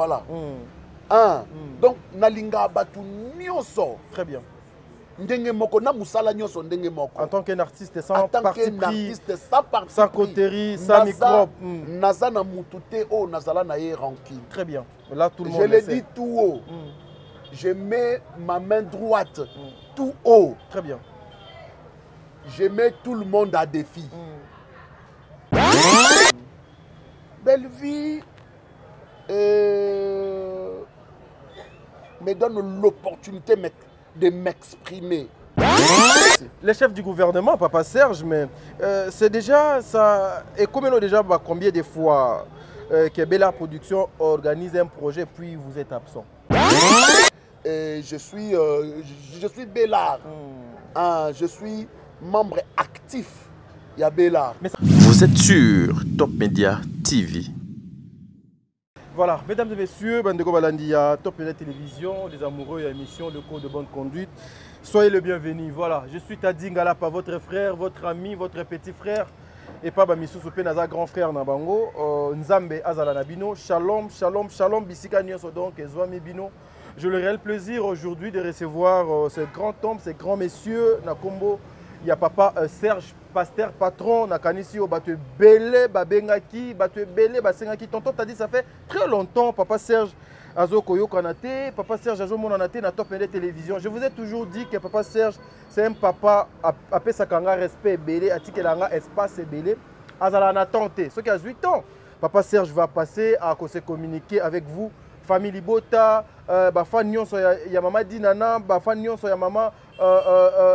Voilà. Un. Donc, nalinga batu nyonso. Très bien. Ndenge moko na musala nyonso ndenge moko. En tant qu'un artiste sans parti pris, sans coterie, sans microbe. Naza na mutute o nazala na ye rancune. Très bien. Là, tout le monde je le dis tout haut. Je mets ma main droite tout haut. Très bien. Je mets tout le monde à défi. Belle vie me donne l'opportunité de m'exprimer. Le chef du gouvernement, Papa Serge, mais c'est déjà ça. Et combien de fois que Bella Production organise un projet puis vous êtes absent? Je suis Bellard. Je suis membre actif. Il y a Bellard. Vous êtes sur Top Media TV. Voilà, mesdames et messieurs, Bandeko Balandia, Top Media Télévision, les amoureux et l'émission Le Code de bonne conduite. Soyez le bienvenu. Voilà, je suis Tadi Ngalapa, votre frère, votre ami, votre petit frère. Et pas Bamissou Soupé Naza, grand frère Nabango. Nzambe Azala Nabino. Shalom, shalom, shalom. Bisika Nyonso donc, Ezwami Bino. J'ai le réel plaisir aujourd'hui de recevoir ce grand homme, ces grands messieurs. Nakombo, il y a Papa Serge, pasteur, patron, Nakanisi, Batu Belé, Babengaki, Batu Belé, Basengaki. Tonton t'as dit ça fait très longtemps, Papa Serge. Azo Koyo Kanate, Papa Serge Azo Monanate, na Top Media Télévision. Je vous ai toujours dit que Papa Serge, c'est un papa appelé Sakanga respect belé, Atikelanga espace belé. Azala na tenté. Ce qui a 8 ans, Papa Serge va passer à se communiquer avec vous. Famille Libota, Bafan Nyonso ya Mama Dinana, Bafan Nyonso ya Mama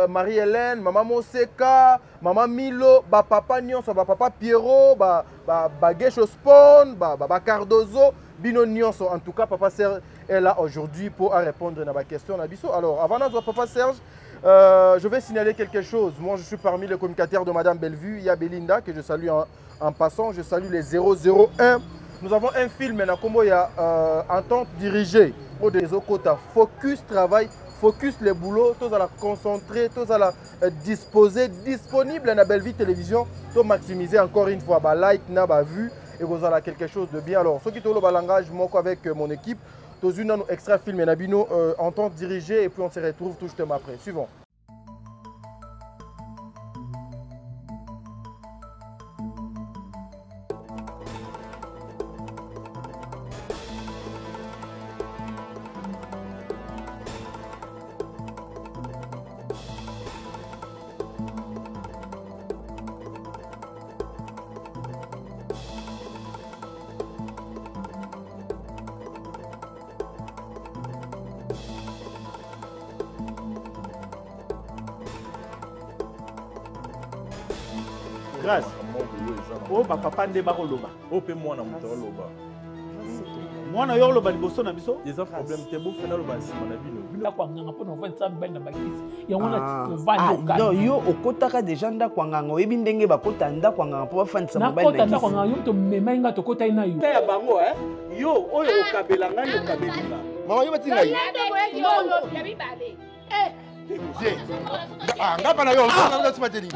Marie-Hélène, Mama Moseka, Mama Milo, Papa Nyonso, Papa Pierrot, Gesho Spawn, Cardozo. Bino Nyonso, en tout cas, Papa Serge est là aujourd'hui pour répondre à ma question. Alors, avant de Papa Serge, je vais signaler quelque chose. Moi, je suis parmi les communicateurs de Madame Bellevue. Il y a Belinda, que je salue en passant. Je salue les 001. Nous avons un film, il y a entente dirigée. Focus travail, focus le boulot, tous à la concentrer, tous à la disposer, disponible dans la Bellevue Télévision, pour maximiser encore une fois, like, na, vue. Et vous avez quelque chose de bien. Alors, ceux qui ont le langage, moi avec mon équipe, tous une extra film et Nabino entente diriger et puis on se retrouve tout juste après. Suivant. Grâce. Oh, papa nde bakoloba. Oh, pe mwana muto loba. Mwana yo loba liboso na biso. Des problèmes te bo fena loba sima na bino. Bino kwa nganga po na vant sa bana bakisi. Ya ngona tovanda non, yo okotaka deja nda kwa nganga oyebi ndenge bakota nda kwa nganga po bafandisa mobile bakisi. Na kota kwa nganga yo to mema inga to kota ina yo. Ya bango yo oyo okabela ngai okabelinga. Mama yo batinga yo. Ya bibale. Ngapa na yo ngapa sima teli.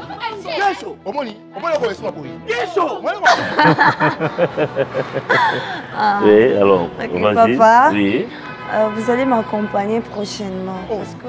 Kesho, omoni ko esma boy. Kesho. Oui, alors, okay, papa, oui. Vous allez m'accompagner prochainement. Parce que...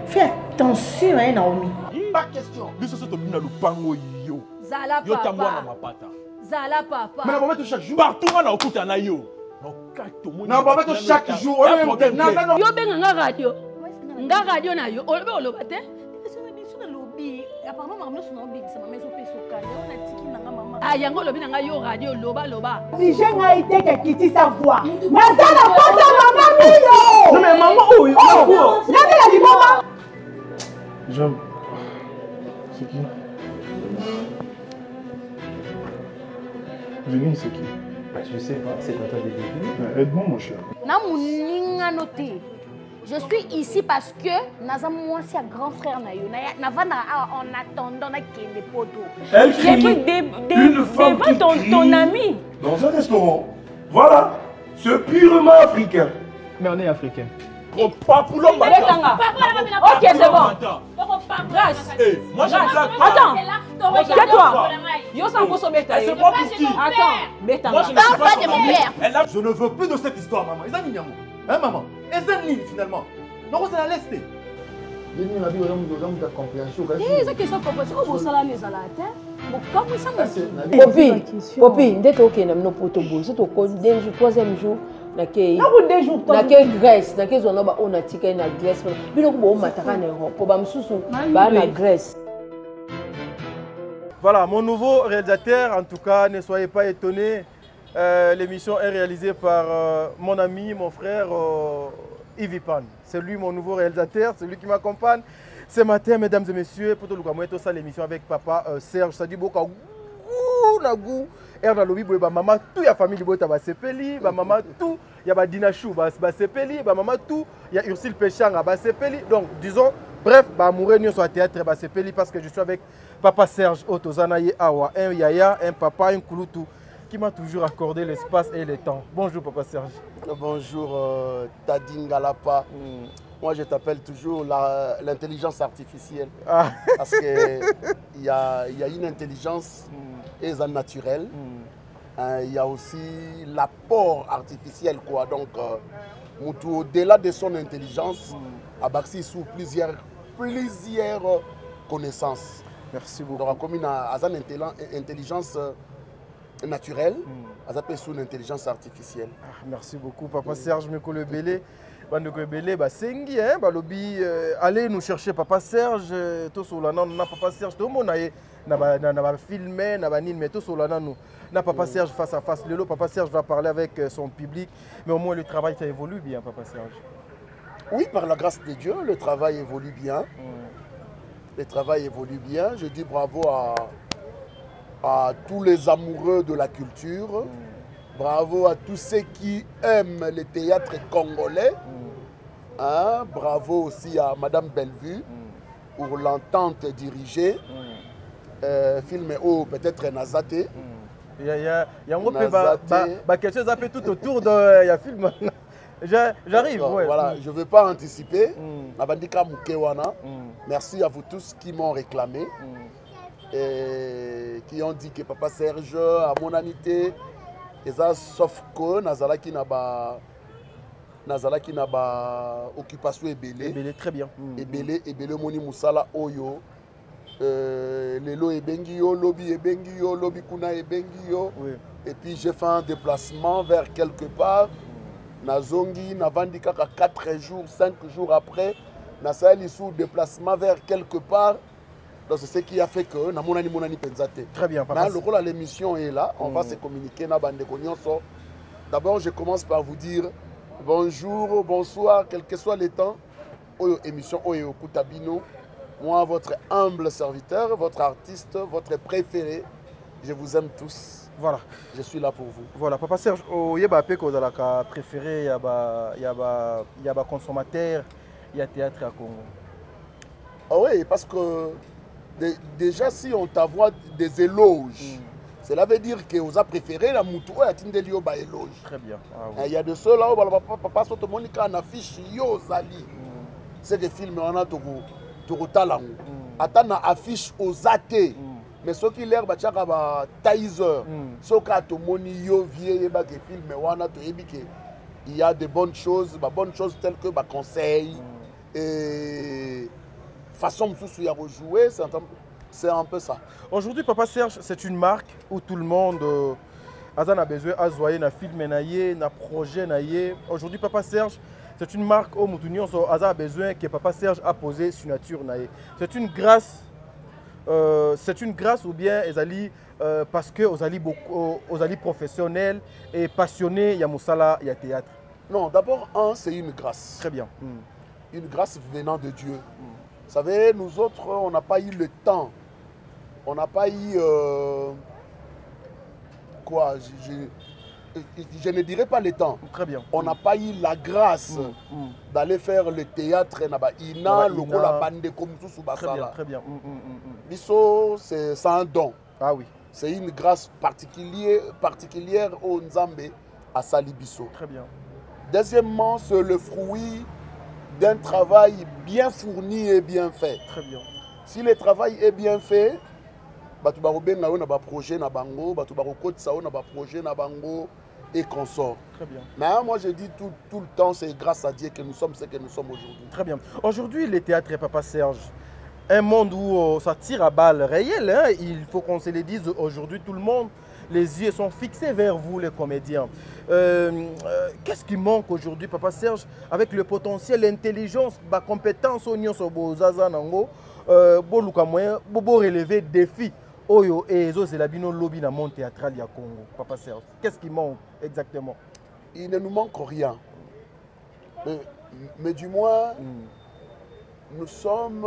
Fais attention, Naomi. Pas question. Biso soto bina lupango yo. Zala papa. Yo tambwa na mapata. Zala papa. Mais on va chaque jour. Partout on a okuta na yo. Non, on va chaque jour. Yo benga nga radio. Nga radio na yo. Olobe oloba te. Ah, yango lobi na nga yo radio loba loba. Si j'ai nga été que quitte sa voix. Nazala pota maman milo. Non mais maman oh. Nabela di maman. Jean, c'est qui? Venez, c'est qui? Bah, je sais pas, c'est pas toi de deviner. Aide-moi, mon cher. Je suis ici parce que Naza moi c'est un grand frère na yo. Navana en attendant na kende poto. Elle crie devant ton ami. Dans un restaurant. Voilà, c'est purement africain. Mais on est africain. Oh, pas pour l'homme. Ok, c'est bon. Grâce. Moi, je Attends, tais-toi. Yo, ça me sauver. C'est pas pour qui? Attends, moi, je ne suis pas de mon père. Je ne veux plus de cette histoire, maman. Ils ont hein, maman? Ils ont finalement. Non, c'est la leste. Popi, dès que nous avons poto boy, c'est au troisième jour, nakei Grèce, nakei zona ba on a tika na Grèce, bino ko mataka na Europe, ba msusu ba na Grèce. Voilà, mon nouveau réalisateur, en tout cas, ne soyez pas étonnés. L'émission est réalisée par mon ami, mon frère Yves Pan. C'est lui mon nouveau réalisateur, c'est lui qui m'accompagne. Ce matin, mesdames et messieurs, pour tout le monde, ça l'émission avec papa Serge. Ça dit beaucoup nagou. Erda lobi boy ba maman tout ya famille boy ta ba sepeli, ba maman tout ya ba Dinachou ba sepeli, ba maman tout ya Ursule Péchanga ba sepeli. Donc disons bref, ba amoureux nous soit théâtre ba sepeli parce que je suis avec papa Serge Otozanaye Awa, un yaya, un papa, un kouloutou qui m'a toujours accordé l'espace et le temps. Bonjour papa Serge. Bonjour Tadingalapa. Moi je t'appelle toujours l'intelligence artificielle. Ah. Parce qu'il y a une intelligence naturelle. Il y a aussi l'apport artificiel, quoi. Donc au-delà de son intelligence, à Baxi sous plusieurs connaissances. Merci beaucoup. Donc comme une intelligence naturelle, elle sous l'intelligence artificielle. Ah, merci beaucoup papa Serge Mekolo Belé. Bandeko Belé ba sengi hein ba lobi allez nous chercher papa Serge to solana na papa Serge to mona na ba filmer na ba nini mais to solana nous na papa Serge face à face. Lelo papa Serge va parler avec son public mais au moins le travail ça évolue bien papa Serge. Oui, par la grâce de Dieu, le travail évolue bien. Le travail évolue bien. Je dis bravo à tous les amoureux de la culture. Bravo à tous ceux qui aiment le théâtre congolais. Hein? Bravo aussi à Madame Bellevue pour l'entente dirigée. Film peut-être Nazaté. Il y a quelque chose à faire tout autour de film. J'arrive. Ouais. Voilà, je ne veux pas anticiper. Merci à vous tous qui m'ont réclamé. Et qui ont dit que papa Serge, à mon amitié, et ça, sauf que Nazalaki n'a pas occupation ebele. Ebele, très bien. Ebele moni musala oyo. Lelo ebengi yo, lobi kuna ebengi yo. Et puis j'ai fait un déplacement vers quelque part. Nazongi, navandi kaka 4 jours, 5 jours après. Nasali sous déplacement vers quelque part. Donc c'est ce qui a fait que Namonani Penzate. Très bien, papa. Le rôle à l'émission est là. On va se communiquer. D'abord, je commence par vous dire bonjour, bonsoir, quel que soit le temps. Émission Oyo Kutabino. Moi, votre humble serviteur, votre artiste, votre préféré. Je vous aime tous. Voilà. Je suis là pour vous. Voilà, papa Serge, il y a des préféré, il y a des consommateurs, il y a théâtre à Congo. Ah oui, parce que déjà, si on t'envoie des éloges, cela veut dire que vous avez préféré la moutou et attendu yo ba éloge. Très bien. Il y a de ceux là où papa soto monika na affiche yo zali. C'est des films on a to talango. Atana affiche aux athées. Mais ceux qui l'air bachaka ba Tizer. Ceux qui to moni yo vie ba que film wana to ebike. Il y a de bonnes choses telles que ba conseil et façon de rejouer, c'est un peu ça. Aujourd'hui, papa Serge, c'est une marque où tout le monde a besoin de na film, na projet. Aujourd'hui, papa Serge, c'est une marque où Moutunion a besoin que papa Serge a posé signature. C'est une grâce ou bien parce que vous allez professionnels et passionnés, il y a Moussala, il y a théâtre. Non, d'abord, c'est une grâce. Très bien. Une grâce venant de Dieu. Vous savez, nous autres, on n'a pas eu le temps. On n'a pas eu... je ne dirais pas le temps. Très bien. On n'a pas eu la grâce d'aller faire le théâtre. Très bien. Bisso, c'est un don. Ah oui. C'est une grâce particulière au Nzambe à Sali Bisso. Très bien. Deuxièmement, c'est le fruit d'un travail bien fourni et bien fait. Très bien. Si le travail est bien fait, batu barobenga yo na ba projet na bango, batu barokotisa yo na ba projet na bango et consort. Très bien. Mais moi je dis tout le temps, c'est grâce à Dieu que nous sommes ce que nous sommes aujourd'hui. Très bien. Aujourd'hui, le théâtre est Papa Serge. Un monde où ça tire à balles réelles. Hein? Il faut qu'on se le dise aujourd'hui, tout le monde. Les yeux sont fixés vers vous, les comédiens. Qu'est-ce qui manque aujourd'hui, Papa Serge, avec le potentiel, l'intelligence, la compétence, on y relever défi. Oyo et Ezo, c'est la bino lobby dans le monde théâtral du Congo, Papa Serge. Qu'est-ce qui manque exactement? Il ne nous manque rien. Mais du moins, nous sommes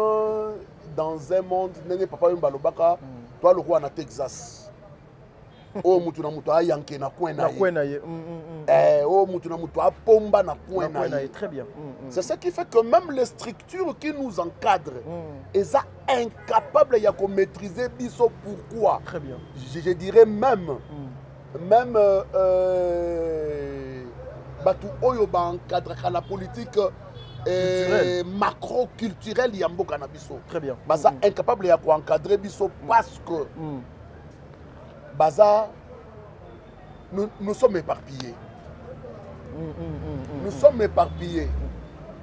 dans un monde. Nene Papa Mbalobaka, toi le roi na Texas. Oh mutu na mutu ayanke na coin na ye. Oh mutu na mutu apomba na coin na ye. Très bien. C'est ce qui fait que même les structures qui nous encadrent, elles sont incapables de maîtriser biso. Pourquoi? Très bien. Je dirais même batu oyo ba encadre la politique macro-culturelle yamboka na biso. Très bien. Basa incapable de encadrer biso parce que Baza, nous sommes éparpillés. Nous sommes éparpillés.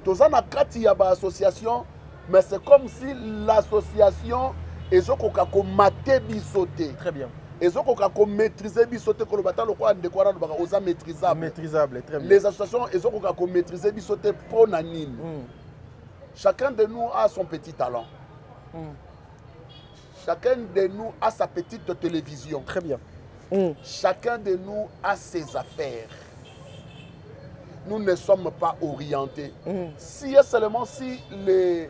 Tous en il y a une association, mais c'est comme si l'association est maîtrisée. Très bien. Et maîtriser bisoté que le bataille le maîtrisable. Maîtrisable, très bien. Les associations ils maîtriser bisoté pour nanine. Chacun de nous a son petit talent. Chacun de nous a sa petite télévision. Très bien. Chacun de nous a ses affaires. Nous ne sommes pas orientés. Si seulement si les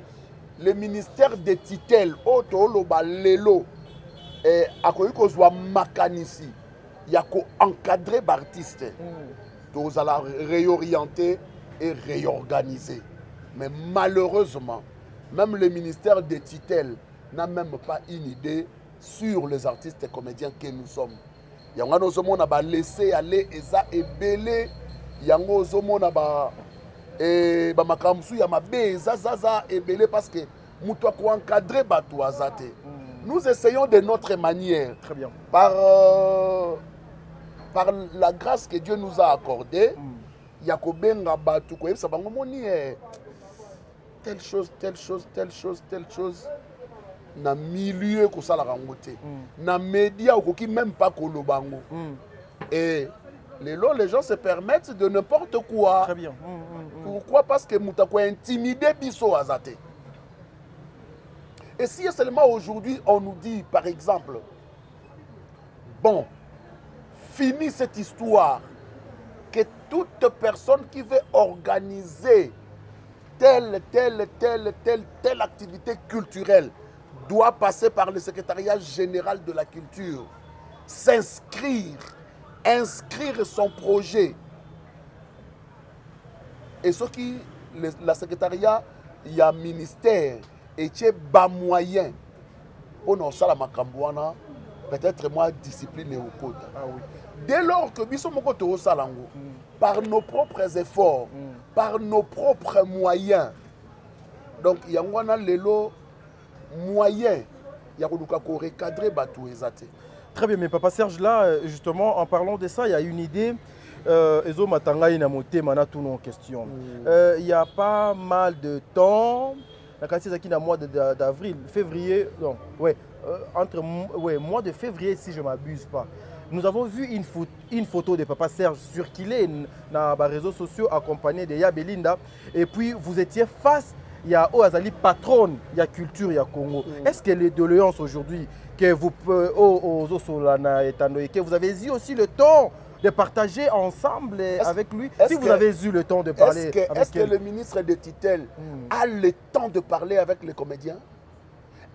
ministères des titelles, Otoloba, Lelo, à quoi que soit Makanisi, il y a qu'encadrer l'artiste. Nous allons réorienter et réorganiser. Mais malheureusement, même le ministère des titelles n'a même pas une idée sur les artistes et comédiens que nous sommes. Yango nous avons laissé aller Eza et Belé. Yango nous avons makamsu ya mabe Zaza et Belé parce que nous devons encadrer Batou Azate. Nous essayons de notre manière. Très bien. Par la grâce que Dieu nous a accordée. Yakobenga Batou ko ça bango moni telle chose, telle chose, telle chose, telle chose. Na milieu ko sala rangote na média qui même pas kolobango et les gens se permettent de n'importe quoi. Très bien. Pourquoi? Parce que mutako intimider biso azate. Et si seulement aujourd'hui on nous dit par exemple bon fini cette histoire que toute personne qui veut organiser telle activité culturelle doit passer par le secrétariat général de la culture, s'inscrire, inscrire son projet. Et ce qui, la secrétariat, il y a ministère, et il y a bas moyen. On a ça la macambouana, peut-être moi discipline et au code. Dès lors que nous sommes par nos propres efforts, par nos propres moyens, donc il y a les lots moyen il y a recadrer Batou Ezate. Très bien, mais Papa Serge, là, justement, en parlant de ça, il y a une idée. Ezo Matanga ina moté mana tout nos questions. Il y a pas mal de temps, la quantité qui dans mois d'avril, février, non, ouais, entre mois de février si je m'abuse pas. Nous avons vu une photo de Papa Serge circuler dans les réseaux sociaux accompagné de Yabelinda et puis vous étiez face il y a Oazali patronne, il y a culture, il y a Congo. Est-ce que les doléances aujourd'hui que vous que vous avez eu aussi le temps de partager ensemble avec lui, si vous avez eu le temps de parler est-ce que le ministre de Titel a le temps de parler avec les comédiens?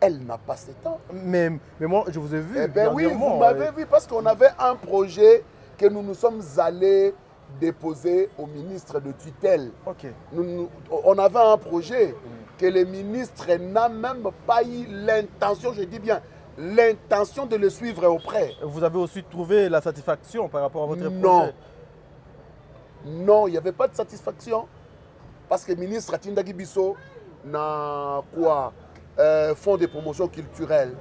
Elle n'a pas ce temps. Mais moi, je vous ai vu. Eh bien oui, vous m'avez vu parce qu'on avait un projet que nous nous sommes allés déposer au ministre de tutelle. On avait un projet que le ministre n'a même pas eu l'intention, je dis bien, l'intention de le suivre auprès. Vous avez aussi trouvé la satisfaction par rapport à votre projet? Non. Non, il n'y avait pas de satisfaction. Parce que le ministre Atindagi Bisso n'a quoi fonds de promotion culturelle.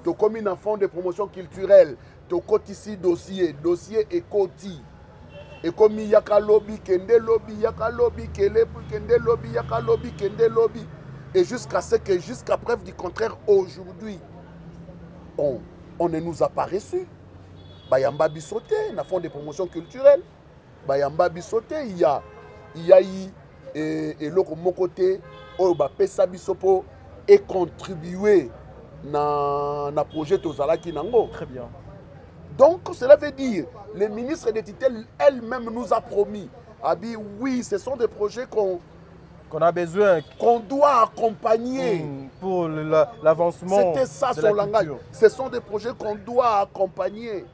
Tu comme un fonds de promotion culturelle, tu as ici dossier et coti. Et comme il y a un lobby, kende lobby, il y a un lobby, kende lobby, il y a un lobby, kende lobby. Et jusqu'à ce que, jusqu'à preuve du contraire, aujourd'hui, on ne nous a pas reçus. Bayamba Bissoté, un fonds de promotion culturelle. Bayamba Bissoté, il y a eu et l'autre mon côté, Pesa Bissopo et contribuer dans le projet Tozala Kinango. Très bien. Donc, cela veut dire, le ministre de Titel elle-même nous a promis, a dit oui, ce sont des projets qu'on a besoin, qu'on doit accompagner pour l'avancement. C'était ça son langage. Ce sont des projets qu'on doit accompagner.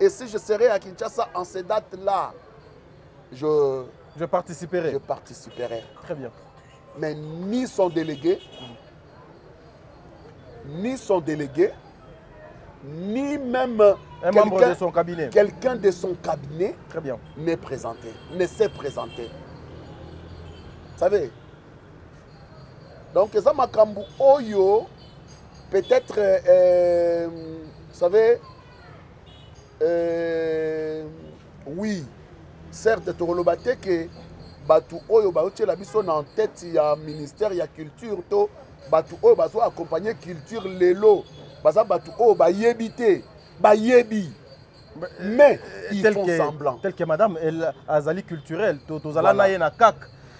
Et si je serais à Kinshasa en ces dates-là, je participerai. Je participerai. Très bien. Mais ni son délégué, ni même un membre de son cabinet. Quelqu'un de son cabinet très bien. Ne s'est présenté. Vous savez? Donc, ça m'a cambu Oyo, peut-être, vous savez, oui, certes, Torolobate que Batu Oyo, Baouche la biso en tête, il y a ministère, il y a culture, to Batu Oyo, Baso accompagner culture Lelo, Basa Batu Oyo, Bayebite, Bayebi. Mais ils font semblant. Tel que madame, elle a zali culturel, Tozala naye na kak.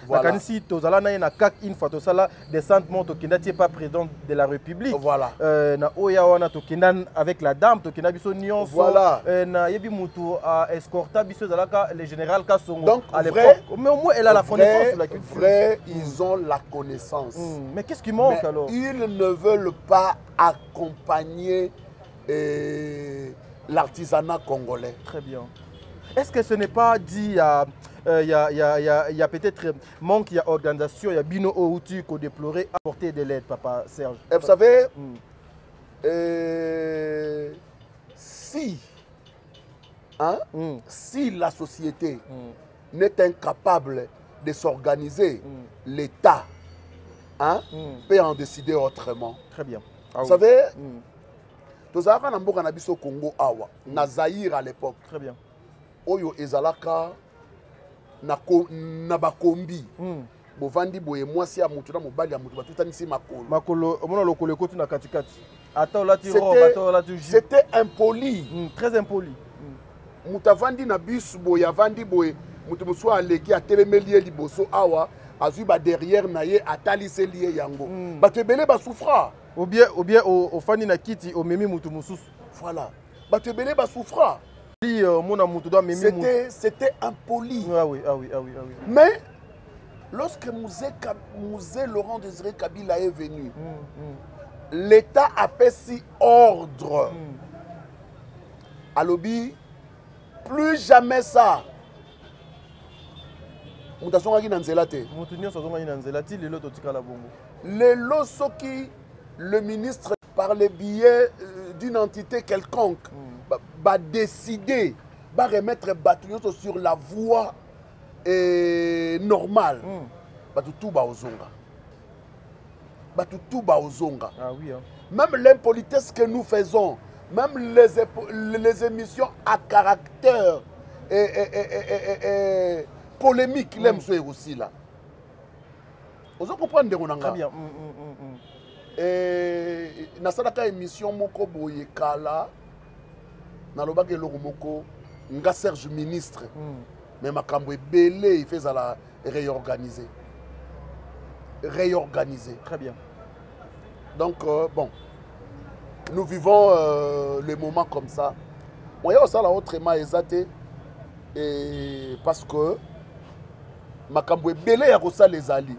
Voilà. Si Tozala naye na kak une fois Tozala descendement Tokenda n'est pas président de la République. Voilà. Na oya wana Tokenda avec la dame Tokenda biso nyonso. Voilà. Na yebi mutu a escorta biso zalaka le général Kassongo. Donc à l'époque. Mais au moins elle a la connaissance de la culture. Vrai, ils ont la connaissance. Mais qu'est-ce qui manque alors? Ils ne veulent pas accompagner l'artisanat congolais. Très bien. Est-ce que ce n'est pas dit à il y a peut-être manque, il y a organisation, il y a bino outu qu'on déplorait apporter de l'aide, papa Serge. Et vous savez, si la société n'est incapable de s'organiser, l'État peut en décider autrement. Très bien. Vous savez, nous avons un au Congo, na Zaïre à l'époque. Très bien. Oyo ezalaka na bakombi bovandi boye mwasi ya mutu na mobali ya mutu batutanisi makolo omona lokolo ekoti na katikati ata olati robe ata olati jupe. C'était impoli, très impoli. Mutu avandi na bus boye avandi boye mutu mosusu aleki atelemeli ye liboso awa azwi ba derrière na ye ataliseli ye yango bato ebele basouffra ou bien ofandi na kiti omemi mutu mosusu. Voilà, bato ebele basouffra. C'était impoli. Ah oui. Mais lorsque Mouzé Laurent Désiré Kabila est venu, l'État a passé ordre. À l'objet, plus jamais ça. Le ministre, par le biais d'une entité quelconque, va décider, va remettre Batouyos sur la voie normale. Tout va aux zonga. Ah oui. Même l'impolitesse que nous faisons, même les émissions à caractère polémique, l'aime aussi là. Vous comprenez de Très bien. Et nasalaka émission moko boye kala nalobaki eloko moko nga Serge ministre mais makambo ebele il fait la réorganiser. Très bien. Donc bon, nous vivons les moments comme ça. Moi aussi la autrement exaté et parce que makambo ebele ya kosa les ali.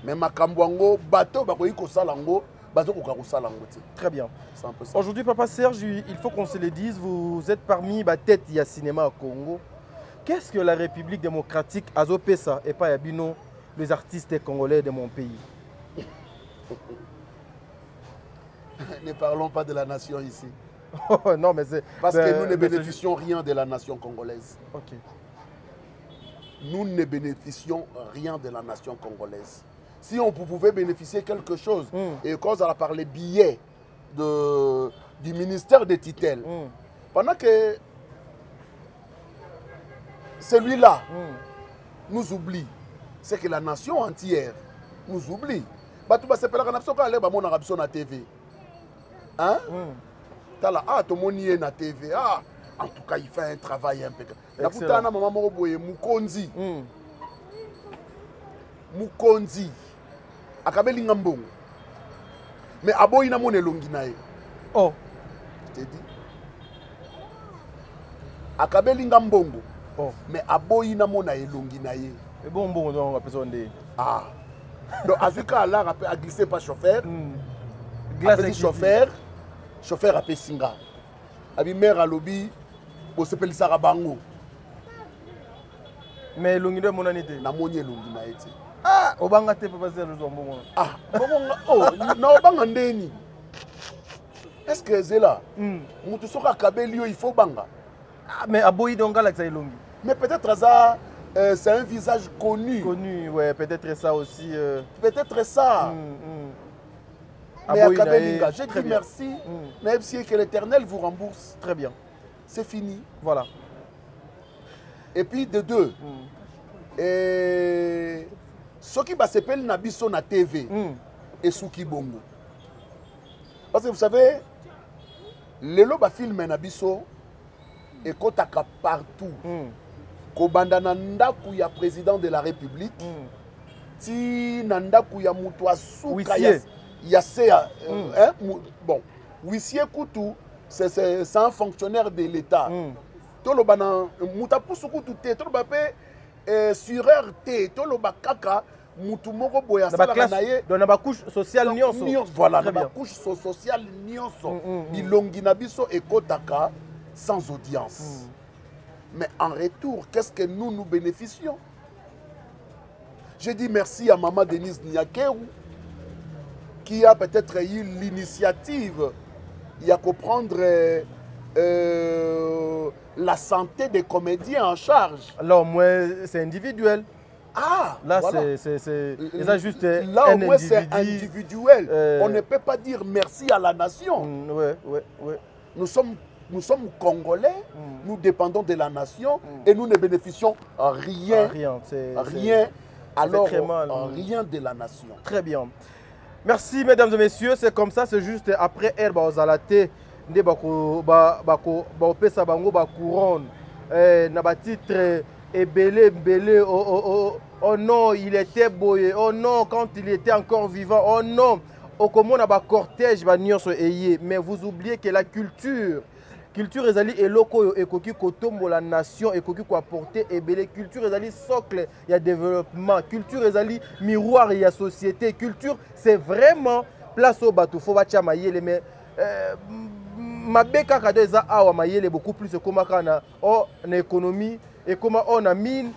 Mais makambo bateau bakoyi kosala ngo bateau kokosala ngo. Très bien. Aujourd'hui papa Serge, il faut qu'on se le dise, vous êtes parmi la tête du cinéma au Congo. Qu'est-ce que la République démocratique a fait ça et pas Yabino, les artistes congolais de mon pays? Ne parlons pas de la nation ici. Non mais c'est parce que nous ne bénéficions rien de la nation congolaise. OK. nous ne bénéficions rien de la nation congolaise. Si on pouvait bénéficier quelque chose, et quand on a parlé billets du ministère des tutelles, pendant que celui-là nous oublie, c'est que la nation entière nous oublie. C'est pas la nation qui a la TV. Hein? Ah, tout le monde est na TV. Ah, en tout cas, il fait un travail impeccable. La putain, maman Moroboye, Mukonzi. Mukonzi. Akabeli ngambongo. Mais aboyi na mon elongi nae. Oh. Je t'ai dit. Akabeli ngambongo. Oh. Mais aboyi na mon elongi nae. Et bon, on va personne. Ah. Donc, Azuka a glissé par chauffeur. Glace chauffeur. Chauffeur a fait singa. Abi mère à lobby. Au sepel sarabango. Mais l'ongi de mon anité. Na moni elongi nae. Ah, obanga te papa zero zombo. Ah, oh, na obanga ndeni. Est-ce que c'est là? Mutu soka kabelio il faut banga. Ah, mais aboyi donc galaxy elongi. Mais peut-être ça c'est un visage connu. Connu, ouais, peut-être ça aussi. Peut-être ça. Mais à Kabelinga, j'ai dit merci. Même que l'Éternel vous rembourse. Très bien. C'est fini. Voilà. Et puis de deux. Et ce qui s'appelle Nabiso na TV et Souki Bongo. Parce que vous savez, le loba film Nabiso et kotaka partout. Kobanda nandaku ya président de la République. Ti nandaku ya mutu asuka ya bon, huissier Koutou, c'est un fonctionnaire de l'État. Tolobana mutapusu Koutou te, tolobapé sureur te, tolobakaka mutu moko boya sala naye. Dans la couche sociale nyonso. Voilà, dans la couche sociale nyonso. Bilongi na biso ekotaka sans audience. Mais en retour, qu'est-ce que nous bénéficions? Je dis merci à Maman Denise Niakeru qui a peut-être eu l'initiative de prendre la santé des comédiens en charge. Alors, moi, c'est individuel. Ah, là, voilà. c'est juste là, au moins, c'est individuel. On ne peut pas dire merci à la nation. Ouais. Nous sommes Congolais, nous dépendons de la nation et nous ne bénéficions rien. Rien. Alors, rien de la nation. Très bien. Merci, mesdames et messieurs. C'est comme ça, c'est juste après Herba Ozalate, nde bako pesa bango ba couronne na ba titre belé oh non, il était boyé. Oh non, quand il était encore vivant. Oh non, au komona ba cortège ba nyonso eye. Mais vous oubliez que la culture ezali eloko ekoki kotombo la nation ekoki ko apporter ebele. Culture ezali socle ya développement. Culture ezali miroir ya société. Culture c'est vraiment place au bateau faut batia mayele mais mabeka kado eza awa mayele beaucoup plus comme kana en économie et comment on a mine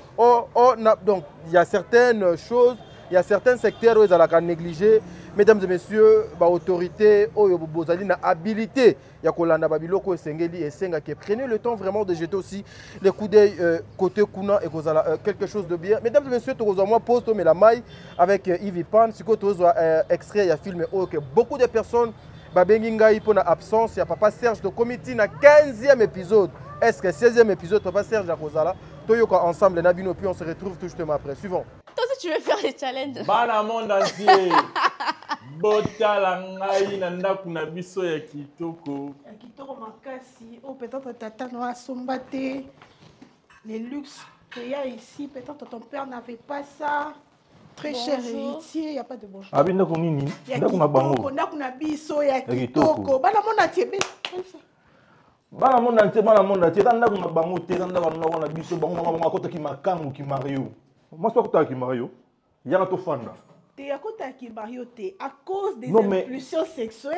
donc il y a certaines choses, il y a certains secteurs où ils ont négligé. Mesdames et messieurs, autorité, bozali na habilité, ya kolanda babiloko esengeli esenga que prenez le temps vraiment de jeter aussi les coups d'œil côté kuna et quelque chose de bien. Mesdames et messieurs, tu moi poste mais la maille avec Yves Pan, si tu extrait ya film que beaucoup de personnes babenginga pour na absence, ya papa Serge de comité na 15e épisode. Est-ce que 16e épisode papa Serge à Kozala, toyoka ensemble Nabino puis on se retrouve tout justement après. Suivant. Toi si tu veux faire les challenges. Bana monde entier. Botala ngai na ndaku na biso ya kitoko. Ya kitoko makasi, oh peut-être tata no asomba te. Les luxes qu'il y a ici, peut-être ton père n'avait pas ça. Très cher héritier, il n'y a pas de bonjour. Ah bien ndako nini? Ndako na bango. Ndako na biso ya kitoko. Bana monde entier. Bana monde entier, ndako na bango te, ndako na biso bango akota ki makangu ki Mario. Moi c'est pas kota ki Mario. Yaka to fanda. T'es à côté de Kibarioté, à cause des impulsions sexuelles,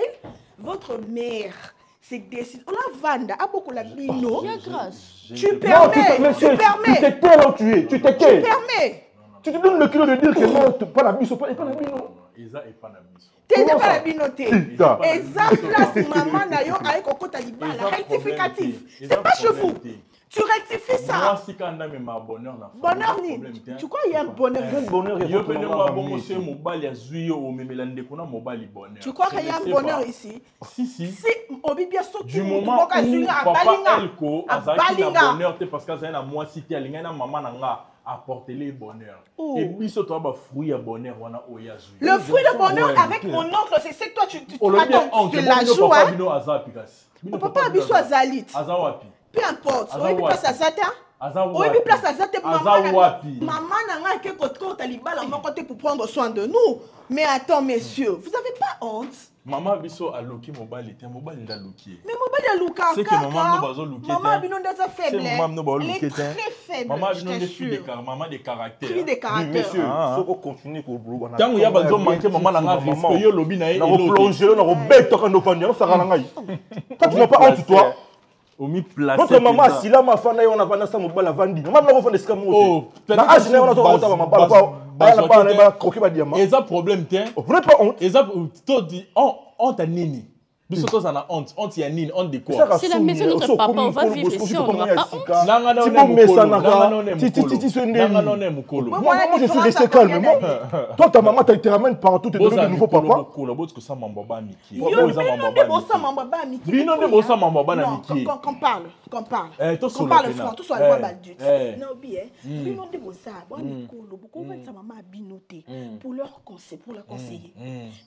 votre mère s'est décidée. On la vanda, à beaucoup la bino. Tu permets, tu permets. Tu t'étais là où tu es, tu t'étais. Tu permets. Tu te donnes le kilo de dire que non, pas la biso, pas la bino. Eza et pas na biso. T'es pas la binoté. Eza place maman na yo avec Oko Talibala rectificatif. C'est pas chez vous. Tu rectifies ça. Moi, si quand on a même bonheur, bonheur ni. Tu crois il y a un bonheur? Bonheur. Il y a un bonheur. Tu crois qu'il y a un bonheur ici? Si, si. Si, on vit bien surtout. Du moment où papa Elko a un bonheur, parce que c'est un mois cité, il y a une maman nanga apporter le bonheur. Et puis surtout un fruit à bonheur, on a oyazu. Le fruit de bonheur avec mon oncle, c'est que toi tu la joues. Papa Abisso Azalit. Azawapi. Peu importe. Oui, place à Zata. Oui, place à Zata. Maman n'a qu'à côté Talibala pour prendre soin de nous. Mais attends, messieurs, vous n'avez pas honte? Maman Abisso a loqué mobile, était mobile il a loqué. Mais mobile a loqué. C'est que maman n'a pas loqué. Maman Abino est faible. Elle est très faible. Maman Abino est fille de caractère. Fille de caractère. Monsieur, il faut continuer pour vous. Tant qu'il y a besoin de manquer maman n'a respect, yo lobby na on plonger, on bête quand on va on sera là. Toi tu n'as pas honte toi. Notre maman si là ma femme on a vendu ça mobile vandi. Maman n'a pas vendu ça mobile. Na âge on a vendu ça mobile pas croquer ba diamant. Et ça problème tiens. Vous n'avez pas honte. Et ça toi dit honte à nini. Biso to ça honte honte ya nini honte de quoi. C'est la maison de notre papa, on va vivre ici, on n'aura pas honte. Moi je suis resté calme. Toi ta maman te ramène partout te donne de nouveaux papas. Qu'on parle. Qu'on parle franc, tout soit le balduc. Non bien. Bino de bossa, bon Mikolo, beaucoup de sa maman binoté pour leur conseil, pour leur conseiller.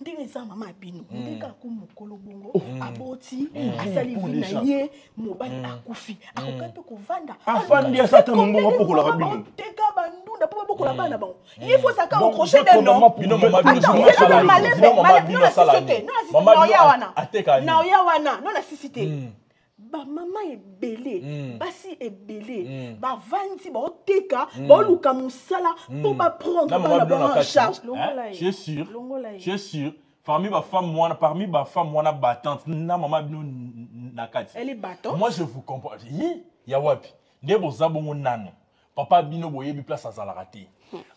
Ndenge sa maman bino, ndeka ko mokolo bongo. Aboti, asali vinaye, mobali akufi. Akokape kovanda. Afandi asata mbongo poko la rabino. Teka bandunda po boko la bana bon. Il faut ça au crochet des noms. Non la cité. Ba maman est belé, basi est belé, ba vanti ba oteka, ba luka musala pour ba prendre ba en charge. Je suis sûr. Parmi ma femme moi battante na maman bino nakati. Elle est battante. Moi je vous comprends. Ya wapi. Ndebo zabongo nano. Papa bino boye bi place à la raté.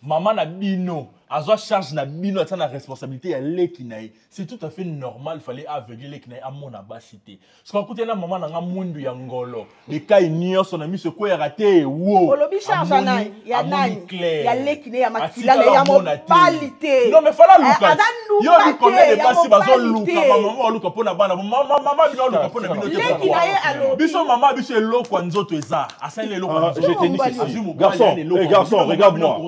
Maman na bino, azo charge na bino ta na responsabilité ya lekinaï. C'est tout à fait normal, fallait aveugler lekinaï à mon abasité. Ce qu'on écoute na maman na mundu ya ngolo. Les cas ignorent son ami ce quoi ya raté. Wow. Olobi charge na ya nani. Ya lekinaï ya makila ya mobalité. Non mais fallait luka. Yo bi connaît les basi bazo luka maman luka pona bana. Maman bino luka pona bino te. Lekinaï alo. Biso maman biso elo kwa nzoto eza. Asa le elo. Je t'ai dit garçon, regarde-moi.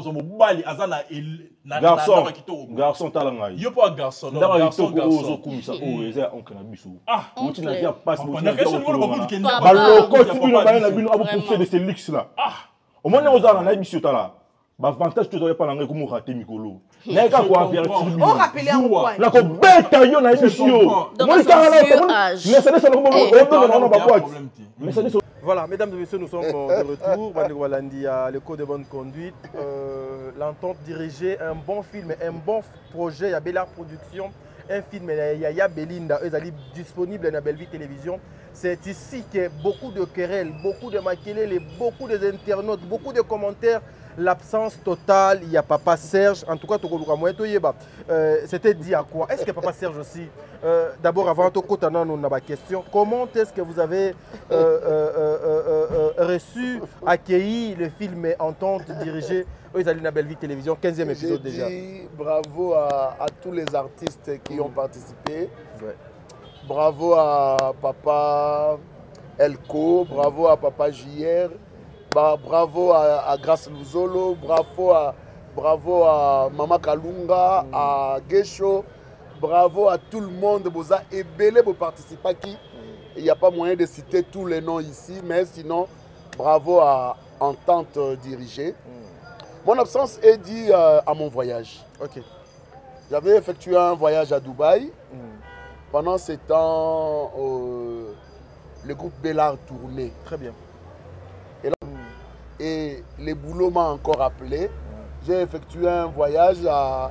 Garçon talangai. Yo pas garçon, non garçon. Oh, eza oncle na biso. Ah, on a déjà passé on a question ngolo bakulu kende. Baloko tu bino na bino abu profiter de ces luxe là. Ah, au moins on a na biso tala. Ba avantage tu dois pas langai comme rater mikolo. Na ka ko avertir bino. On rappeler en quoi. La ko beta yo na biso. Moi tala là. Mais ça ne pas Voilà, mesdames et messieurs, nous sommes de retour. Le code de bonne conduite, l'entente dirigée, un bon film, un bon projet, il y a Bella Production, un film, il y a Belinda, ils sont disponibles dans la Belle Vie Télévision. C'est ici qu'il y a beaucoup de querelles, beaucoup de maquillés, beaucoup d'internautes, beaucoup de commentaires. L'absence totale, il y a Papa Serge, en tout cas, c'était dit à quoi? Est-ce que Papa Serge aussi, d'abord avant tout, on a ma question, comment est-ce que vous avez reçu, accueilli le film Entente dirigé aux Alina Belle Vie Télévision, 15e épisode déjà? Bravo à tous les artistes qui ont participé. Ouais. Bravo à Papa Elko, bravo à Papa JR. Bravo à Grace Luzolo, bravo à Mama Kalunga, à Gesho, bravo à tout le monde, Boza et Belé pour participer. Il n'y a pas moyen de citer tous les noms ici, mais sinon, bravo à Entente dirigée. Mon absence est due à mon voyage. Okay. J'avais effectué un voyage à Dubaï. Pendant ce temps, le groupe Bellard tournait. Très bien. Et les boulots m'ont encore appelé. J'ai effectué un voyage à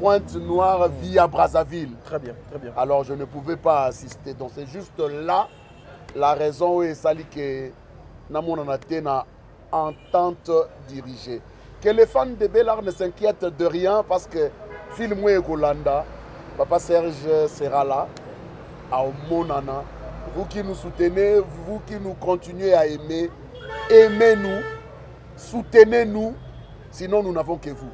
Pointe-Noire via Brazzaville. Très bien, très bien. Alors je ne pouvais pas assister. Donc c'est juste là la raison où il s'agit que nous avons entente dirigée. Que les fans de Bellard ne s'inquiètent de rien parce que film est Kolanda, Papa Serge sera là, à Monana. Vous qui nous soutenez, vous qui nous continuez à aimer, aimez-nous, soutenez-nous, sinon nous n'avons que vous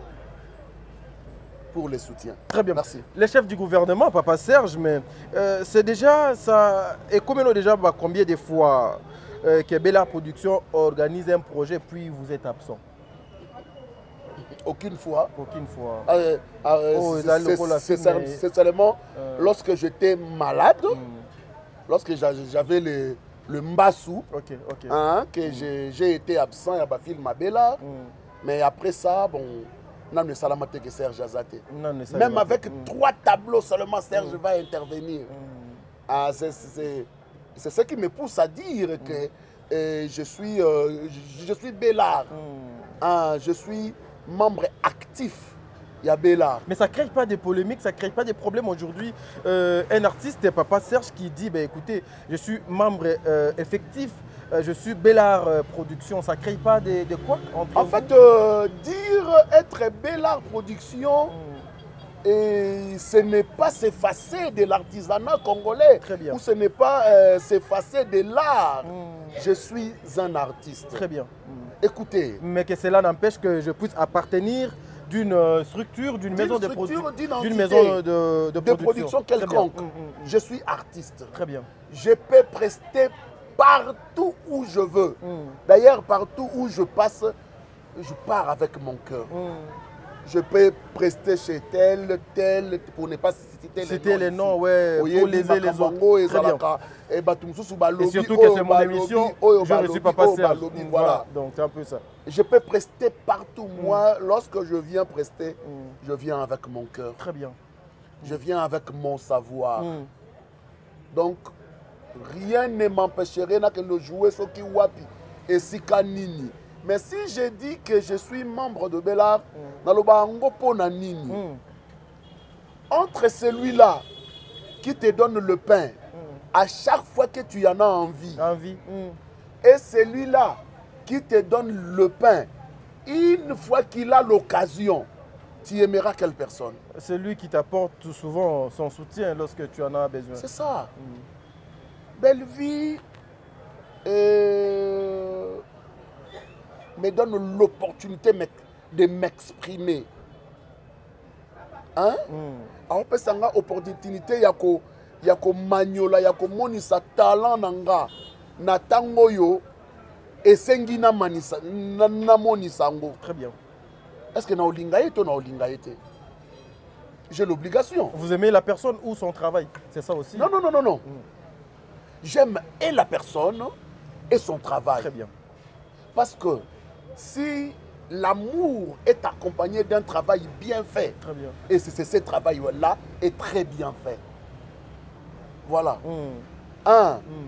pour les soutiens. Très bien. Merci. Les chefs du gouvernement, Papa Serge, mais c'est déjà ça. Et combien déjà, combien de fois que Bella Production organise un projet puis vous êtes absent? Aucune fois. Aucune fois. C'est seulement lorsque j'étais malade, lorsque j'avais le Mbassou, que j'ai été absent, il y a un film à Bella. Mais après ça, bon, non, ne salamate que Serge Azate. Même avec 3 tableaux seulement, Serge va intervenir. C'est ce qui me pousse à dire que je suis Bellard. Je suis membre actif. Il y a Bellard. Mais ça ne crée pas de polémiques, ça ne crée pas de problèmes aujourd'hui. Un artiste, Papa Serge, qui dit écoutez, je suis membre effectif, je suis Bellard Production, ça ne crée pas de quoi en fait, dire être Bellard Production, et ce n'est pas s'effacer de l'artisanat congolais. Très bien. Ou ce n'est pas s'effacer de l'art. Je suis un artiste. Très bien. Écoutez. Mais que cela n'empêche que je puisse appartenir d'une structure, d'une maison de production, de production quelconque. Je suis artiste. Très bien. Je peux prester partout où je veux. D'ailleurs, partout où je passe, je pars avec mon cœur. Je peux prester chez tel, pour ne pas citer les noms, ouais, pour léser les autres. Très bien. Et surtout que c'est mon émission, je ne suis pas passé. Voilà, donc c'est un peu ça. Je peux prester partout. Moi, lorsque je viens prester, je viens avec mon cœur. Très bien. Je viens avec mon savoir. Donc, rien ne m'empêcherait de jouer ce qui wapi et si kanini. Mais si je dis que je suis membre de Bellard, entre celui-là qui te donne le pain à chaque fois que tu en as envie, et celui-là qui te donne le pain une fois qu'il a l'occasion, tu aimeras quelle personne? Celui qui t'apporte souvent son soutien lorsque tu en as besoin. C'est ça. Belle vie me donne l'opportunité de m'exprimer. Hein? Alors, peut être opportunité yako maniola yako monisa talent nanga na tango yo esengi na manisa na monisango. Très bien. Est-ce que na olinga yeto na olinga yete? J'ai l'obligation. Vous aimez la personne ou son travail? C'est ça aussi? Non, non, non, non, non. J'aime et la personne et son travail. Très bien. Parce que si l'amour est accompagné d'un travail bien fait, très bien. Et c'est ce travail-là est très bien fait. Voilà.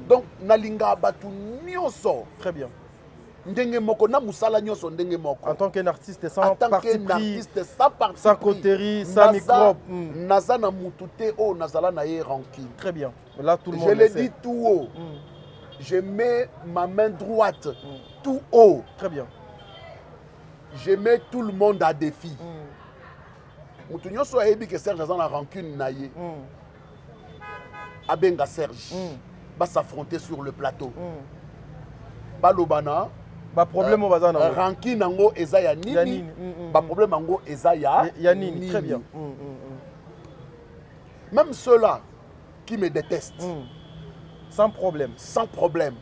Donc, nalinga batu nyonso. Très bien. En tant qu'un artiste sans parti pris, sans coterie, sans microbe. Très bien. Là, tout le monde je le dis tout haut. Je mets ma main droite tout haut. Très bien. Je mets tout le monde à défi. Moutounio soit ébi que Serge a la rancune naïe. Abenga Serge va s'affronter sur le plateau. Balobana. Ba problème au bazar nango. Rancune nango eza ya nini. Ba problème nango eza ya nini. Très bien. Même ceux-là qui me détestent. Sans problème. Sans problème.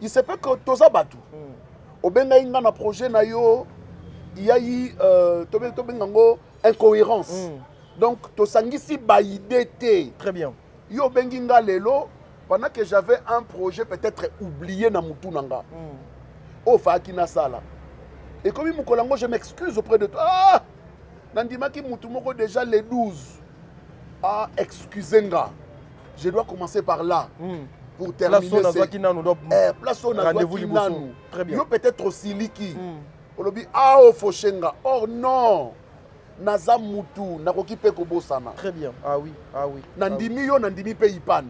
Il se peut que Toza Batou. Obenga inga na projet na yo, il y a eu incohérence. Donc, Tosangisi baïdete. Très bien. Yo benginga lelo, pendant que j'avais un projet peut-être oublié na Moutounanga. Oh, Fakina Sala. Et comme Moukolango, je m'excuse auprès de toi. Ah! Nandimaki Moutoumoko déjà les 12. Ah, excusez-moi. Je dois commencer par là. Pour terminer. Place au rendez-vous Liboso. Très bien. Yo peut-être aussi Liki. Olobi ah o Foshenga. Oh non. Naza Moutou, nakoki pe kobosana. Très bien. Ah oui, ah oui. Nandimi yo nandimi pe Ipan.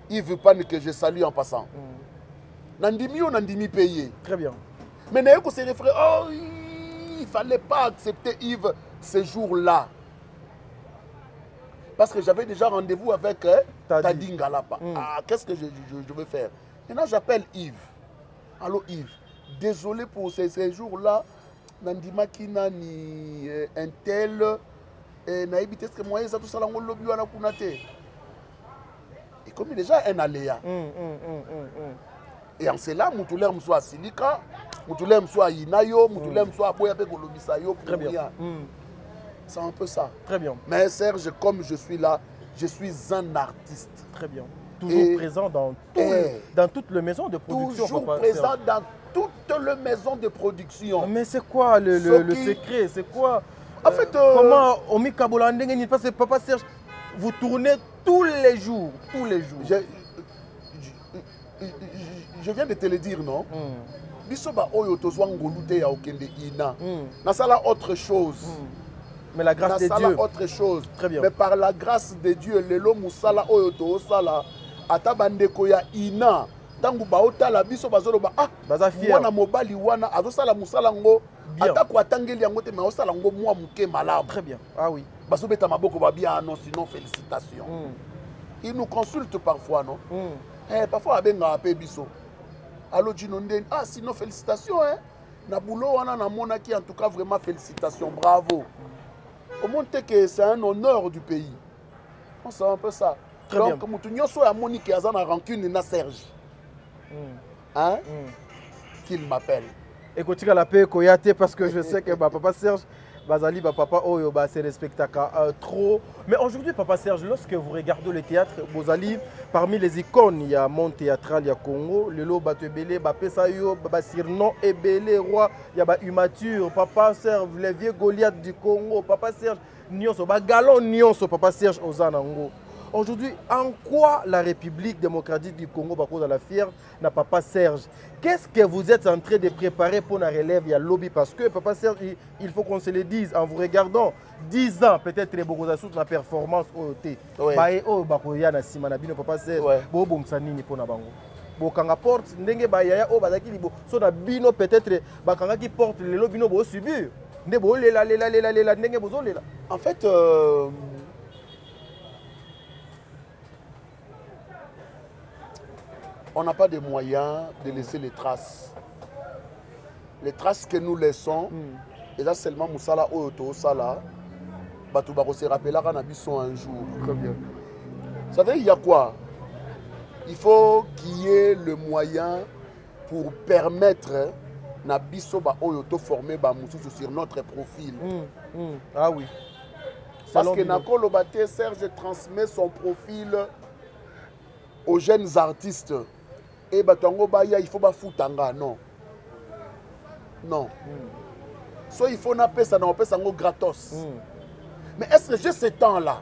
Yves Pan que je salue en passant. Nandimi yo nandimi payé. Très bien. Mais n'ayez que se référer, oh il fallait pas accepter Yves ce jour-là, parce que j'avais déjà rendez-vous avec Tadi Ngalapa. Ah, qu'est-ce que je veux faire? Maintenant, j'appelle Yves. Allô Yves, désolé pour ces jours-là. Nandimaki nani un tel na évité que moi ça tout ça l'ango lobby wana kunate. Et comme déjà un aléa. Et en cela mutulem soit silika, mutulem soit inayo, mutulem soit boya pe kolobisa yo pour rien. C'est un peu ça. Très bien. Mais Serge, comme je suis là, je suis un artiste. Très bien. Toujours présent dans toutes les maisons de production. Toujours présent dans toutes les maisons de production. Mais c'est quoi le secret? C'est quoi en fait, comment Omi Kabolandeng, parce que Papa Serge, vous tournez tous les jours. Tous les jours. Je viens de te le dire, non? Bisoba Oyo Tozwang Golute ya Okende Ina. Nasala autre chose. Mais la grâce de Dieu. Autre chose. Très bien. Mais par la grâce de Dieu, Lelo Moussala Oyo Tosala, Atabandeko ya Ina. Tangu baota la biso bazolo ba wana mobali wana azosala musala ngo atako atangeli yango te mais osala ngo mwa muke malamu. Très bien. Ah oui. Baso beta maboko ba bien non sinon félicitations. Il nous consulte parfois non. Parfois abenga ape biso. Allo Gino Nden sinon félicitations hein. Na boulot wana na monaki en tout cas vraiment félicitations, bravo. Au monde que c'est un honneur du pays. On sait un peu ça. Très donc bien. mutu nyoso ya Monique azana rancune na Serge. Hein? Qu'il m'appelle. Écoutez la paix Koyate parce que je sais que Papa Serge Bazali, Papa Oyo, c'est des spectacles trop. Mais aujourd'hui, Papa Serge, lorsque vous regardez le théâtre, Bozali, parmi les icônes, il y a Monde Théâtral, il y a Congo, Lelo Batebele, Bapesayo, Basirnon, Ebele, Roi, il y a Humature, Papa Serge, les vieux Goliath du Congo, Papa Serge, Nyonso, Galon Nyonso, Papa Serge, Ozanango. Aujourd'hui, en quoi la République démocratique du Congo, dans la fière, n'a Papa Serge? Qu'est-ce que vous êtes en train de préparer pour la relève? Il y a lobby parce que Papa Serge, il faut qu'on se le dise en vous regardant 10 ans, peut-être les Bogozasous, la performance au thé. Papa Serge, bon sanini pour Nabango. Bokanga porte, ndenge bayaya o bazaki libo, so na bino peut-être bakanga qui porte le lobino bo subir. Ndebo lela ndenge bozo lela. En fait, on n'a pas de moyens de laisser les traces. Les traces que nous laissons, et là seulement Moussala Oyoto Sala, Batouba se rappellera Nabisson un jour. Très bien. Vous savez, il y a quoi? Il faut qu'il y ait le moyen pour permettre Nabiso Oyoto former Moussou sur notre profil. Ah oui. Parce que Nakolo Baté, Serge transmet son profil aux jeunes artistes. Et Batango Baya, il faut pas foutre non. Non. Soit il faut napper ça, on peut ça gratos. Mais est-ce que j'ai ce temps-là?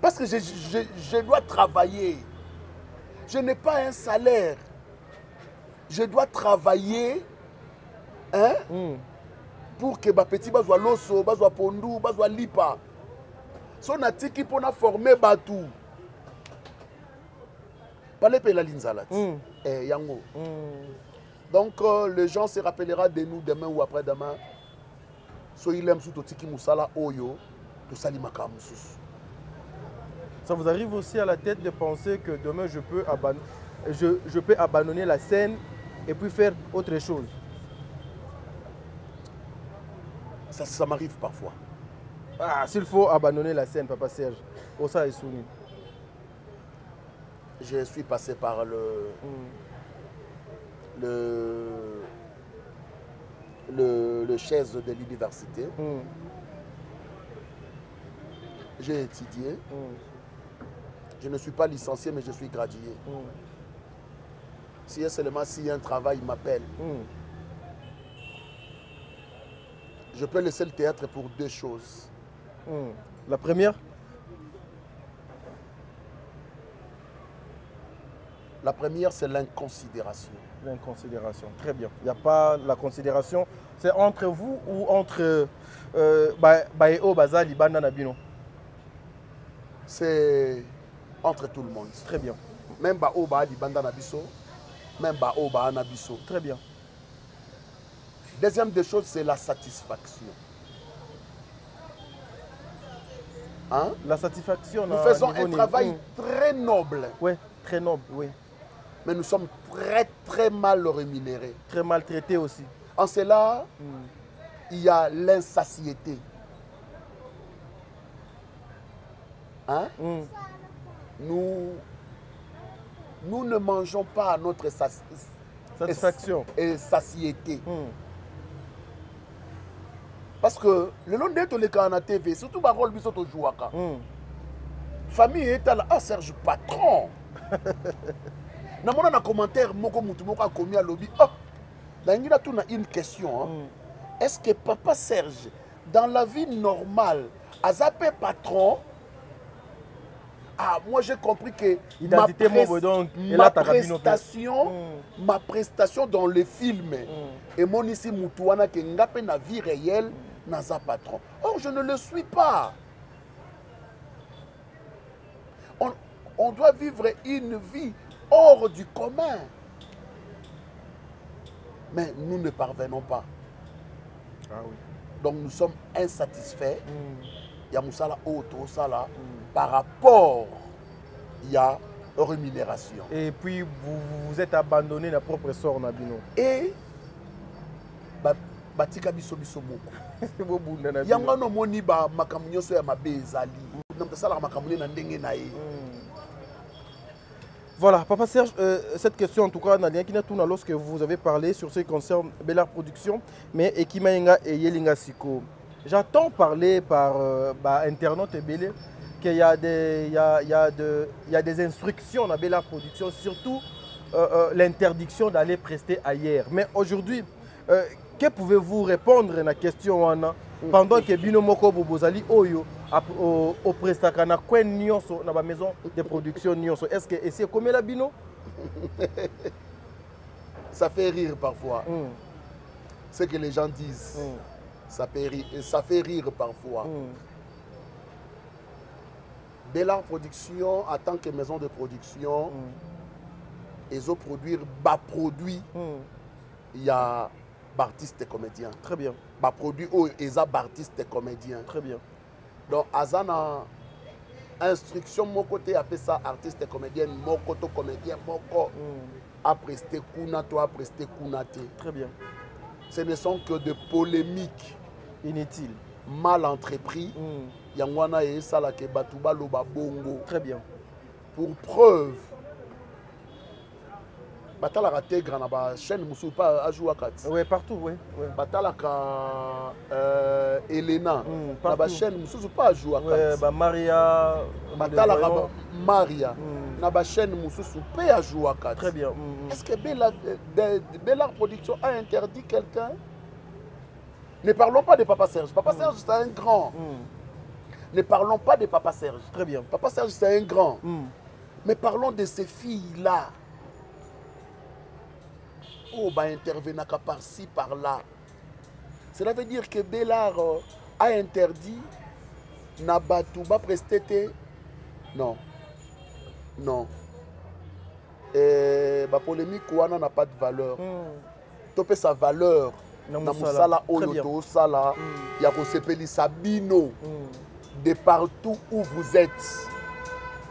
Parce que je dois travailler. Je n'ai pas un salaire. Je dois travailler pour que ma petit bazwa loso, bazwa pondu, bazwa lipa. Son atiki pour former Batou. Yango. Donc les gens se rappellera de nous demain ou après-demain. So il aime sous tiki musala oyo to salimaka mususu. Ça vous arrive aussi à la tête de penser que demain je peux abandonner la scène et puis faire autre chose? Ça m'arrive parfois. S'il faut abandonner la scène, Papa Serge, Osa et Souni. Je suis passé par le chaise de l'université. J'ai étudié. Je ne suis pas licencié, mais je suis gradué. Si seulement s'il y a un travail, il m'appelle. Je peux laisser le théâtre pour deux choses. La première? La première, c'est l'inconsidération. L'inconsidération, très bien. Il n'y a pas la considération. C'est entre vous ou entre Baeo, Bazali, Banda Nabino? C'est entre tout le monde. Très bien. Même Bao Baali Banda Nabiso, même Bao Baa Nabiso. Très bien. Deuxième des choses, c'est la satisfaction. Hein? La satisfaction. Nous faisons un travail très noble. Oui, très noble, oui. Mais nous sommes très, très mal rémunérés. Très maltraités aussi. En cela, il y a l'insatiété. Hein? Nous ne mangeons pas notre satisfaction et satiété. Parce que le long d'être les cas en TV, surtout par rôle bisoto jouaka. Famille est là, ah Serge patron. Na mona commentaire moko mutu moko a commis à lobby. Oh, là il y a tout une question. Est-ce que papa Serge dans la vie normale a zappé patron? Ah, moi j'ai compris que ma prestation dans les films et mon ici Moutouana que ngape na vie réelle n'a pas patron. Or je ne le suis pas. On doit vivre une vie hors du commun. Mais nous ne parvenons pas. Ah oui. Donc nous sommes insatisfaits. Il y a Moussala auto sala par rapport il y a rémunération. Et puis vous êtes abandonné na propre sort Nabino. Et batika biso biso moko. Yanga no moni ba makamunyo so ya mabe ezali. Donc sala makamunyo na ndenge na ye. Voilà, Papa Serge, cette question en tout cas, lorsque vous avez parlé sur ce qui concerne Bellard Production, mais Ekimaenga et Yelinga Siko. J'entends parler par internautes et Bélé qu'il y a des instructions dans Bellard Production, surtout l'interdiction d'aller prester ailleurs. Mais aujourd'hui, que pouvez-vous répondre à la question pendant que Bino Moko Bobozali Oyo au prestakana kwen nyonso na ba maison de production nyonso, est-ce que c'est comme la Bino? Ça fait rire parfois. Ce que les gens disent. Ça fait rire parfois. Bellard Production, en tant que maison de production, ils ont produit bas produits. Il y a artistes et comédiens. Très bien. Bas produits où ils ont artistes et comédiens. Très bien. Donc, Azana, instruction, mon côté, appelle ça artiste et comédien, mon côté comédien, mon côté, à prester Kunato, à prester Kunate. Très bien. Ce ne sont que de polémiques inutiles, mal entrepris. Yangwana et Salake Batouba Loba Bongo. Très bien. Pour preuve, Batala raté Granaba, chaîne Moussou pas à jouer à 4. Oui, partout, oui. Batala Elena, la chaîne Moussou pas à jouer à 4. Oui, Maria. Batala Maria, la chaîne Moussou pas à jouer à 4. Très bien. Est-ce que Bellard Production a interdit quelqu'un? Ne parlons pas de Papa Serge. Papa Serge, c'est un grand. Ne parlons pas de Papa Serge. Très bien. Papa Serge, c'est un grand. Mais parlons de ces filles-là. Oh, bah, intervenir par-ci, par-là. Cela veut dire que Bellard a interdit Nabatouba prestété. Non. Non. Et la polémique, n'a pas de valeur. Topé sa valeur. Na musala oyo sala ya kosepeli sabino de partout où vous êtes.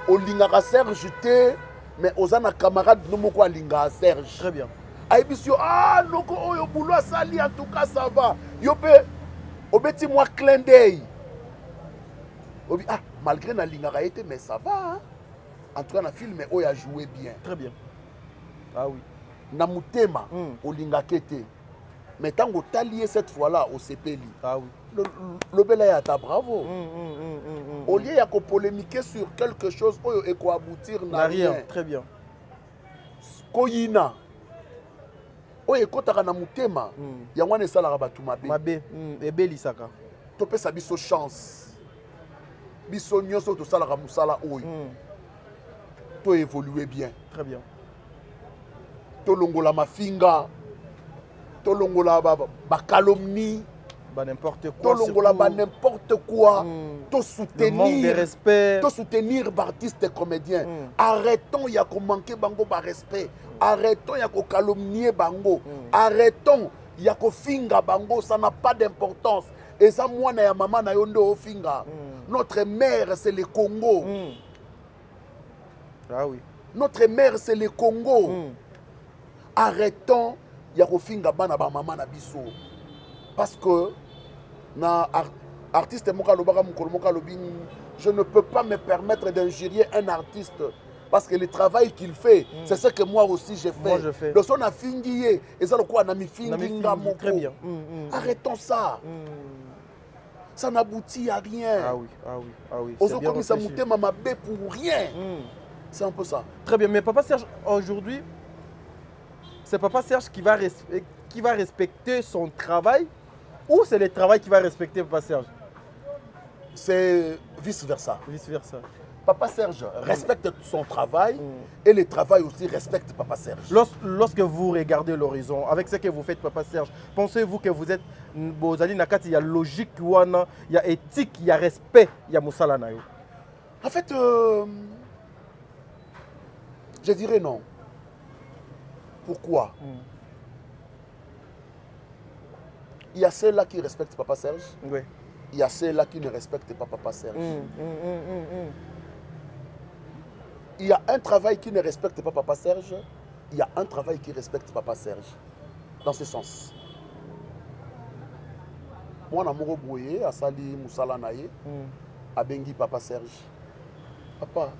Olingaka Serge te mais ozana camarade no moko alinga Serge. Très bien. Aibisio ah noko oyo boulot sali en tout cas ça va. Yo pe obeti moi clin d'œil. Obi ah malgré na lingaka été mais ça va. Hein? En tout cas na film oyo a joué bien. Très bien. Ah oui. Na mutema olingaka te. Mais tant que tu as lié cette fois-là au CPLI, ah oui. Le bel est à bravo. Au lieu de polémiquer sur quelque chose et quoi aboutir n'a rien. Très bien. Koyina. Oye kotaka na mutema. Yangwane sala rabatu mabe. Mabe. Ebe lisaka. Topé sa biso chance. Biso nyonso to sala musala oyo. To évoluer bien. Très bien. To longola mafinga. Tolongola ba calomnie, n'importe quoi, tolongola ba n'importe quoi, to soutenir, le manque de respect, to soutenir artistes et comédiens. Arrêtons ya ko manquer bango ba respect, arrêtons ya ko calomnier bango, arrêtons Yako finga bango, ça n'a pas d'importance. Et ça, moi, na ya maman na yondo finga. Notre mère, c'est le Congo. Ah oui. Notre mère, c'est le Congo. Arrêtons, yako finga bana ba maman na biso. Parce que, na artiste moka lobaka mukolo moka lobi, je ne peux pas me permettre d'injurier un artiste. Parce que le travail qu'il fait, c'est ce que moi aussi j'ai fait. Moi je fais. Le son a fingi et ça le quoi na mi fingi moko. Très bien. Arrêtons ça. Ça n'aboutit à rien. Ah oui, ah oui, ah oui. Aujourd'hui, comme ça monte ma bé pour rien. C'est un peu ça. Très bien, mais Papa Serge, aujourd'hui, c'est Papa Serge qui va respecter son travail ou c'est le travail qui va respecter Papa Serge? C'est vice-versa. Vice-versa. Papa Serge respecte son travail et le travail aussi respecte Papa Serge. Lorsque vous regardez l'horizon, avec ce que vous faites, Papa Serge, pensez-vous que vous êtes Bozali Nakati, il y a logique, il y a éthique, il y a respect, il y a Moussala Nayo? En fait, je dirais non. Pourquoi? Il y a ceux-là qui respectent Papa Serge. Oui. Il y a ceux-là qui ne respectent pas Papa Serge. Il y a un travail qui ne respecte pas Papa Serge. Il y a un travail qui respecte Papa Serge. Dans ce sens. Moi, Namoro Boye, Asali Moussala Naye, a Bengi Papa Serge. Papa,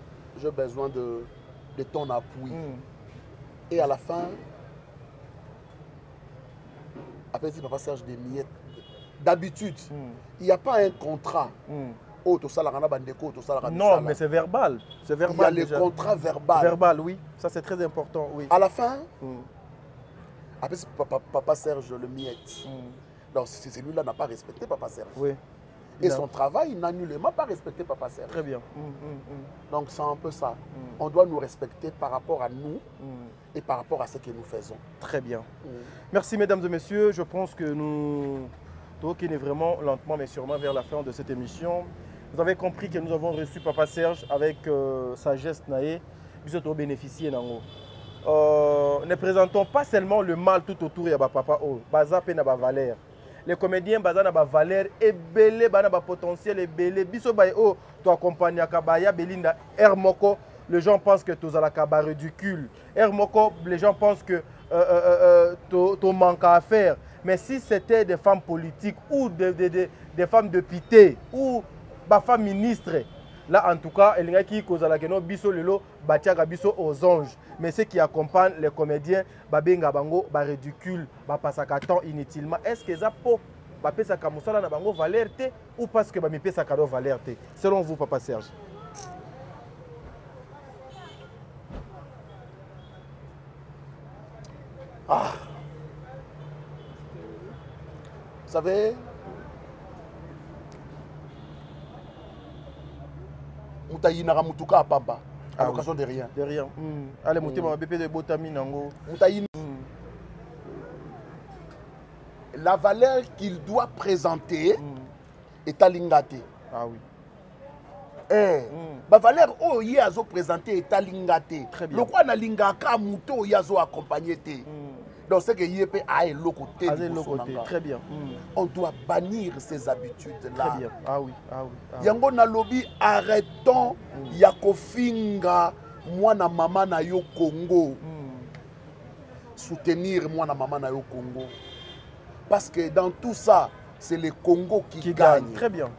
j'ai besoin de ton appui. Et à la fin, après dit Papa Serge des miettes. D'habitude, il n'y a pas un contrat. Non, mais c'est verbal. C'est verbal. Il y a le contrat verbal. Verbal, oui. Ça, c'est très important. Oui. À la fin, après, Papa Serge le miette. Donc, celui-là n'a pas respecté Papa Serge. Oui. Et son travail n'a nullement pas respecté Papa Serge. Très bien. Donc, c'est un peu ça. On doit nous respecter par rapport à nous et par rapport à ce que nous faisons. Très bien. Merci, mesdames et messieurs. Je pense que nous toquons vraiment lentement, mais sûrement vers la fin de cette émission. Vous avez compris que nous avons reçu Papa Serge avec sagesse naé. Nous avons bénéficié. Ne présentons pas seulement le mal tout autour de Papa O. Baza pe na ba valeur. Les comédiens baza na ba valeur et belé ba na ba potentiel et belé. Biso ba o to accompagner Kabaya Belinda Hermoko. Les gens pensent que tu as la kaba ridicule. Hermoko, les gens pensent que tu manques à faire. Mais si c'était des femmes politiques ou des femmes députés ou des femmes ministres, là en tout cas, il y a qui cause la keno biso lelo batiaga biso aux anges. Mais ceux qui accompagnent les comédiens, babenga bango ba ridicule, ba pasaka temps inutilement. Est-ce que ça peut ba pesa ka musala na bango valeur te ou parce que ba mi pesa ka do valeur te? Selon vous, Papa Serge. Ah. Vous savez, Moutaïna Moutuka à Pamba, à l'occasion de rien. De rien. Allez, Moutema BP de Botami Nango. Moutaïna. La valeur qu'il doit présenter est à l'ingate. Ah oui. La valeur où il y a présenté est à l'ingate. Très bien. Le quoi na lingaka mouto il y a accompagné. Donc c'est que y a le côté. Très bien. On doit bannir ces habitudes-là. Très bien. Ah oui, ah oui. Yango na lobby, arrêtons yakofinga moi na maman na yo Congo. Soutenir moi na maman na yo Congo. Parce que dans tout ça, c'est le Congo qui gagne. Très bien.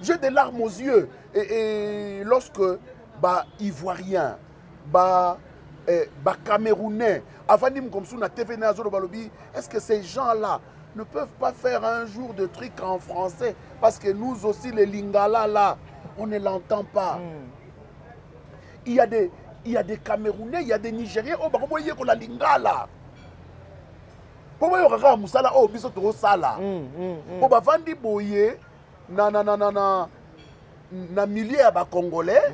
J'ai des larmes aux yeux. Et lorsque Ivoiriens, Camerounais, est-ce que ces gens-là ne peuvent pas faire un jour de trucs en français? Parce que nous aussi, les Lingala, là, on ne l'entend pas. Il y a des Camerounais, il y a des Nigériens, oh, bah, comment la Lingala? Comment il y a Moussala, oh, biso sala? Oh, bah, Vandi Boye, na milieu ya ba Congolais,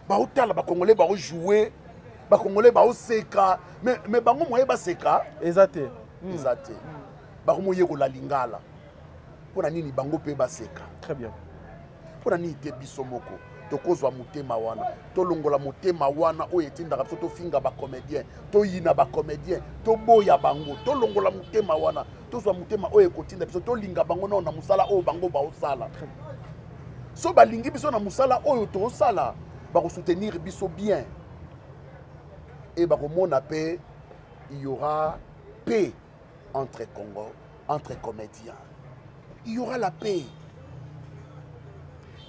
ba utala ba Congolais ba jouer, ba Congolais ba seka, mais bango moye ba seka, exacté. Exacté. Ba moye ko la lingala. Pona nini bango pe ba seka. Très bien. Pona nini te biso moko. tokozwa motema wana tolongola motema wana oyo etindaka biso tofinga bacomédien toyina bacomédien toboya bango tolongola motema wana tozwa motema oyo ekotinda biso tolinga bango nao na mosala oyo bango baosala so balingi biso na mosala oyo toosala bakosoutenir biso bien et bakomona pe il y aura paix entre Congo, entre comédiens. Il y aura la paix.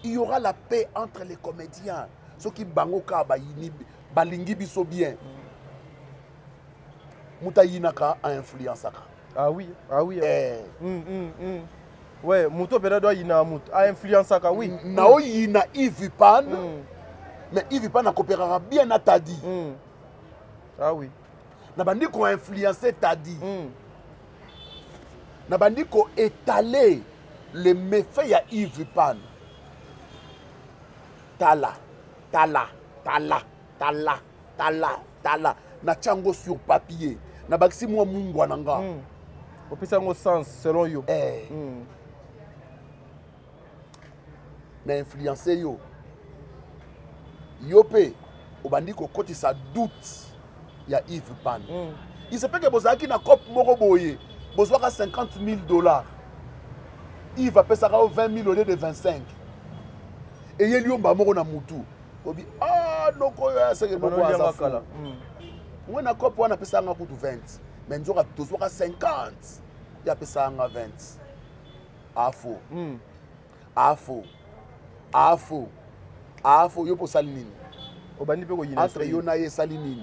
Il y aura la paix entre les comédiens. Ceux qui bangoka balingi biso bien. Muta yinaka a influence. Ah oui, ah oui. Ouais, muto pena doit yina muto a influence aka oui. Nao yina Yves Pan. Mais Yves Pan a coopérera bien à Tadi. Ah oui. Na bandi ko influencer Tadi. Na bandi ko étaler les méfaits ya Yves Pan. Tala. Na tchango sur papier. Na bakisi moi mungwa nanga. Opesa ngo sens selon yo. Na influencer yo. Yope obandi ko kotisa doute. Il y a Yves Pan. Il se peut que vous avez un cop moroboye. Vous avez $50,000. Yves va payer ça 20 000 au lieu de 25. Et il y a un moro na mutu. On dit ah non c'est que nous avons. Moi na cop on a payé ça 20. Mais nous avons 50. Il a payé ça 20. Afo. Yo pour saline. Entre Yona et Salimine,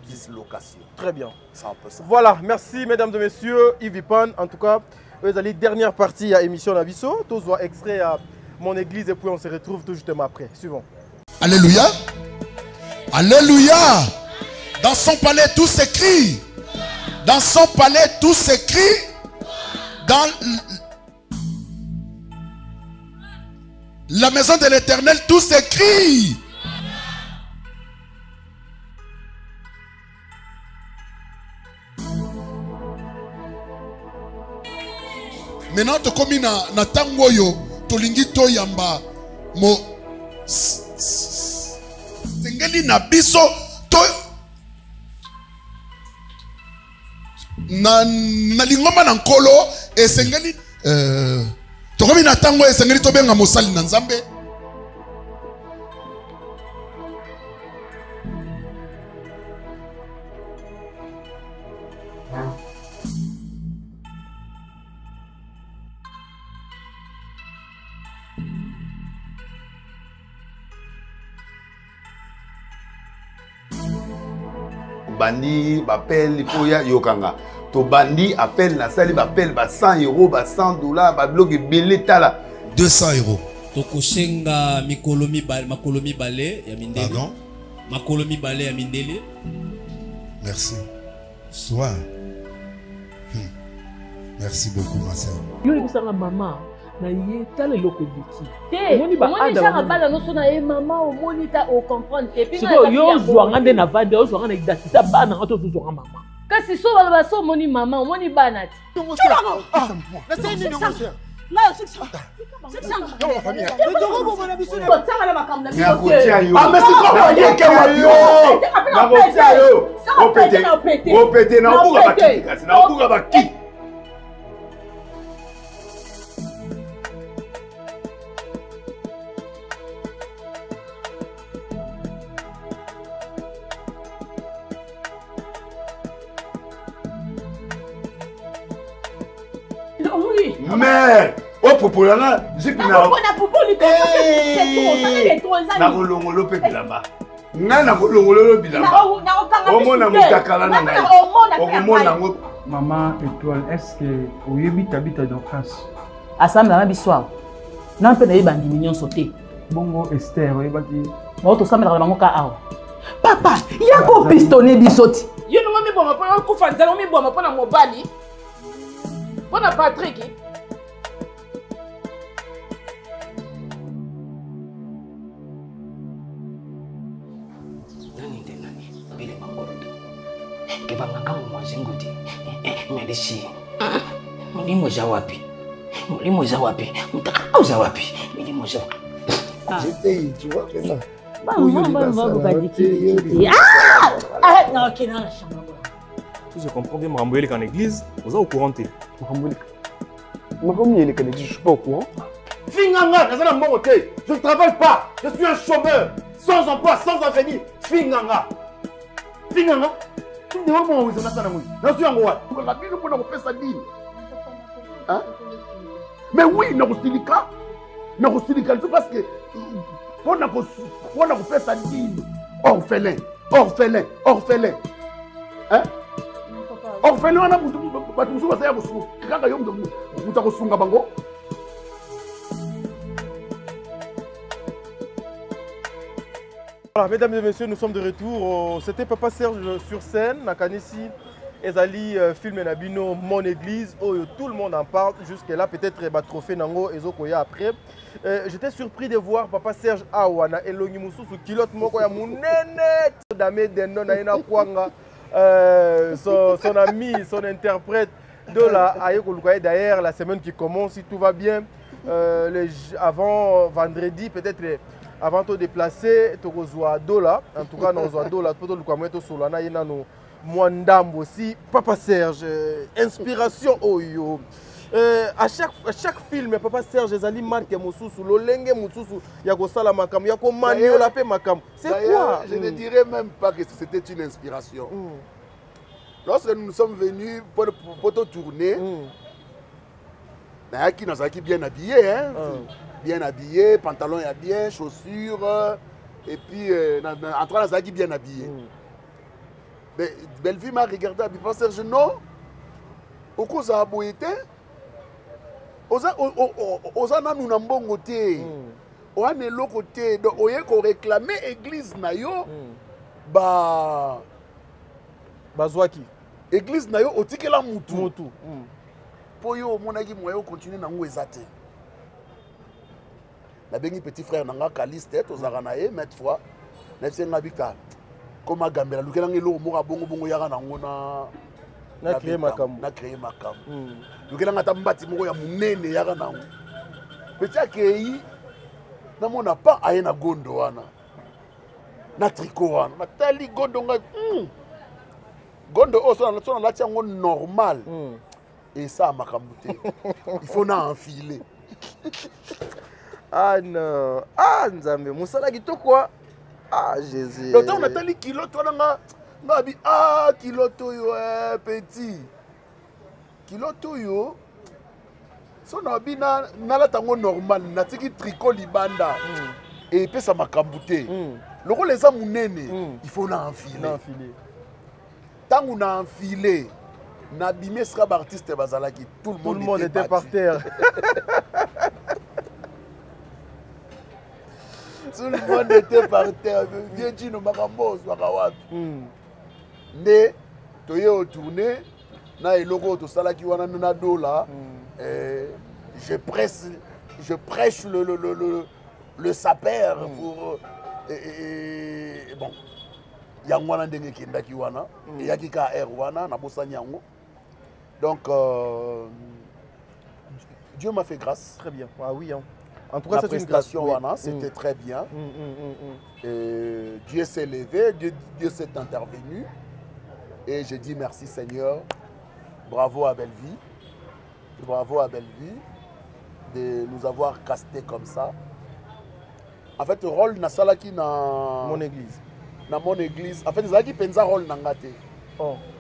dislocation. Très bien. 100%. Voilà, merci mesdames et messieurs. Yves Pan, en tout cas, vous allez dernière partie à émission Nabiso. Tous voient extrait à mon église et puis on se retrouve tout justement après. Suivons. Alléluia. Alléluia. Dans son palais tout s'écrit. Dans son palais tout s'écrit. Dans la maison de l'Éternel tout s'écrit. Maintenant to komi na tango yo tolingi to yamba mo sengeli na biso to na lingoma na nkolo esengeli to komi na tango esengeli to benga mosali na Nzambe. Bandi appel il faut ya yokanga to bandi appel na sali appel ba 100 euros ba $100 ba blog belé tala 200 euros to koshenga makolomi bale ya mindele. Pardon? Makolomi bale ya mindele. Merci. Soir. Merci beaucoup ma sœur. Yo ebisanga mama na ye tala eloko ebiki. Omoni chaka bala no so na ye mama omoni ta o comprendre te pinga. Siko yo zwanga nde na vande yo zwanga na identité bana ngato zwanga mama. Kasi so bala so omoni mama omoni bana ti. Na c'est une négociation. Là c'est ça. C'est ça. Yo ma famille. Mais c'est quoi bien que yo. Na botia yo. O pété na buga bakiki kasi na buga bakiki. Mais au propos là, j'ai pris na bolongolo pe bilamba. Na bolongolo bilamba. Omona mutakala na ngai. Omona ngo Maman Étoile, est-ce que vous habitez dans classe? Assemble la biswa. Non peut na bandi mignon sauté. Bongo Esther, oui bati. Bon to samela la bango ka awa. Papa, ya ko pistonner bisoti. Yo no mi boma pona ko fanzalo mi boma pona mobali. Pona Patrick. Mulimo za wapi? Mulimo za wapi? Mtaka za wapi? Mulimo za J'étais, tu vois, maintenant. Si je comprends bien, Maramboye est en église, vous êtes au courant. Maramboye est en église, je ne suis pas au courant. Finganga, je ne travaille pas, je suis un chômeur, sans emploi, sans avenir. Finganga. Finganga. Tu ne vois pas où ils sont là. Je suis en roi. La Bible pour nous faire ça dit. Mais oui, nous sommes c'est parce que pour nous faire ça dit. Orphelin. Hein? Orphelin, on a beaucoup de choses. Voilà, mesdames et messieurs, nous sommes de retour. C'était Papa Serge sur scène, Nakanisi, Ezali, film Nabino, Mon Église, où tout le monde en parle. Jusque-là, peut-être trophée Nango, Ezokoya après. J'étais surpris de voir Papa Serge Awana, Elongi Moussou, Kilot Moko ya Mounene, Dame Dendo, Naina Kwanga, son ami, son interprète de la Ayeko Lukaye. D'ailleurs, la semaine qui commence, si tout va bien, avant vendredi, peut-être. Avant de déplacer, tu as Dola. En tout cas, nous avons Dola. Tu as Solana, il y a Mwandam aussi. Papa Serge, inspiration. À chaque film, Papa Serge, Ezali marque Moussoussou, Lolenge Moussoussou, Yagosala Makam, Yako Maniola Pe Makam. C'est quoi? Je ne dirais même pas que c'était une inspiration. Lorsque nous sommes venus pour tourner, Nayaki nous a bien habillés. Hein? Bien habillé, pantalon bien, chaussures, et puis en train de bien habillé. Mais Belleville m'a regardé, elle m'a dit Serge, non, au coup ça a beau été, aux gens nous n'ont pas côté, on a l'autre côté, donc on a réclamé l'église nayo, Bazwaki. Église nayo, au ticket la moutou. Pour yo, mon ami, moi, continuer dans l'ouest. La bengi petit frère nanga Caliste aux aranae mettre fois nefse ngabika koma gambela lukela ngelo mo bongo bongo yaka nango na créer makam lukela ngata mbati moko ya munene yaka nango petit akei na mona pas aye na gondo wana na tricot wana na tali gondo nga gondo oso na la tiango normal et ça makamute il faut na enfiler. Ah non, ah Nzambe, Moussala Gito quoi? Ah Jésus. Le temps on a tali kilo, toi on dit ah kilo toyo petit. Kilo toyo. So na bina na la tango normal, na tiki tricot libanda. Et puis ça m'a cambouté. Le rôle les amounene, il faut enfiler. Tant on a enfilé, na bimé sera artiste bazalaki, tout le monde était par terre. Tout le monde était par terre. Viens dire nous Makambos, Wakawapi. Mais, tu es retourné, na eloko to salaki wana na dola. Je prêche le saper pour bon. Yangwana ndenge kindaki wana, yaki ka wana na bosani yango. Donc Dieu m'a fait grâce. Très bien. Ah oui hein. En tout cas, la prestation, c'était très bien. Dieu s'est levé, Dieu s'est intervenu. Et je dis merci Seigneur. Bravo à Belleville. Bravo à Belleville de nous avoir casté comme ça. En fait, le rôle na salaki na mon église. Na mon église. En fait, ils ont dit penza rôle nangate.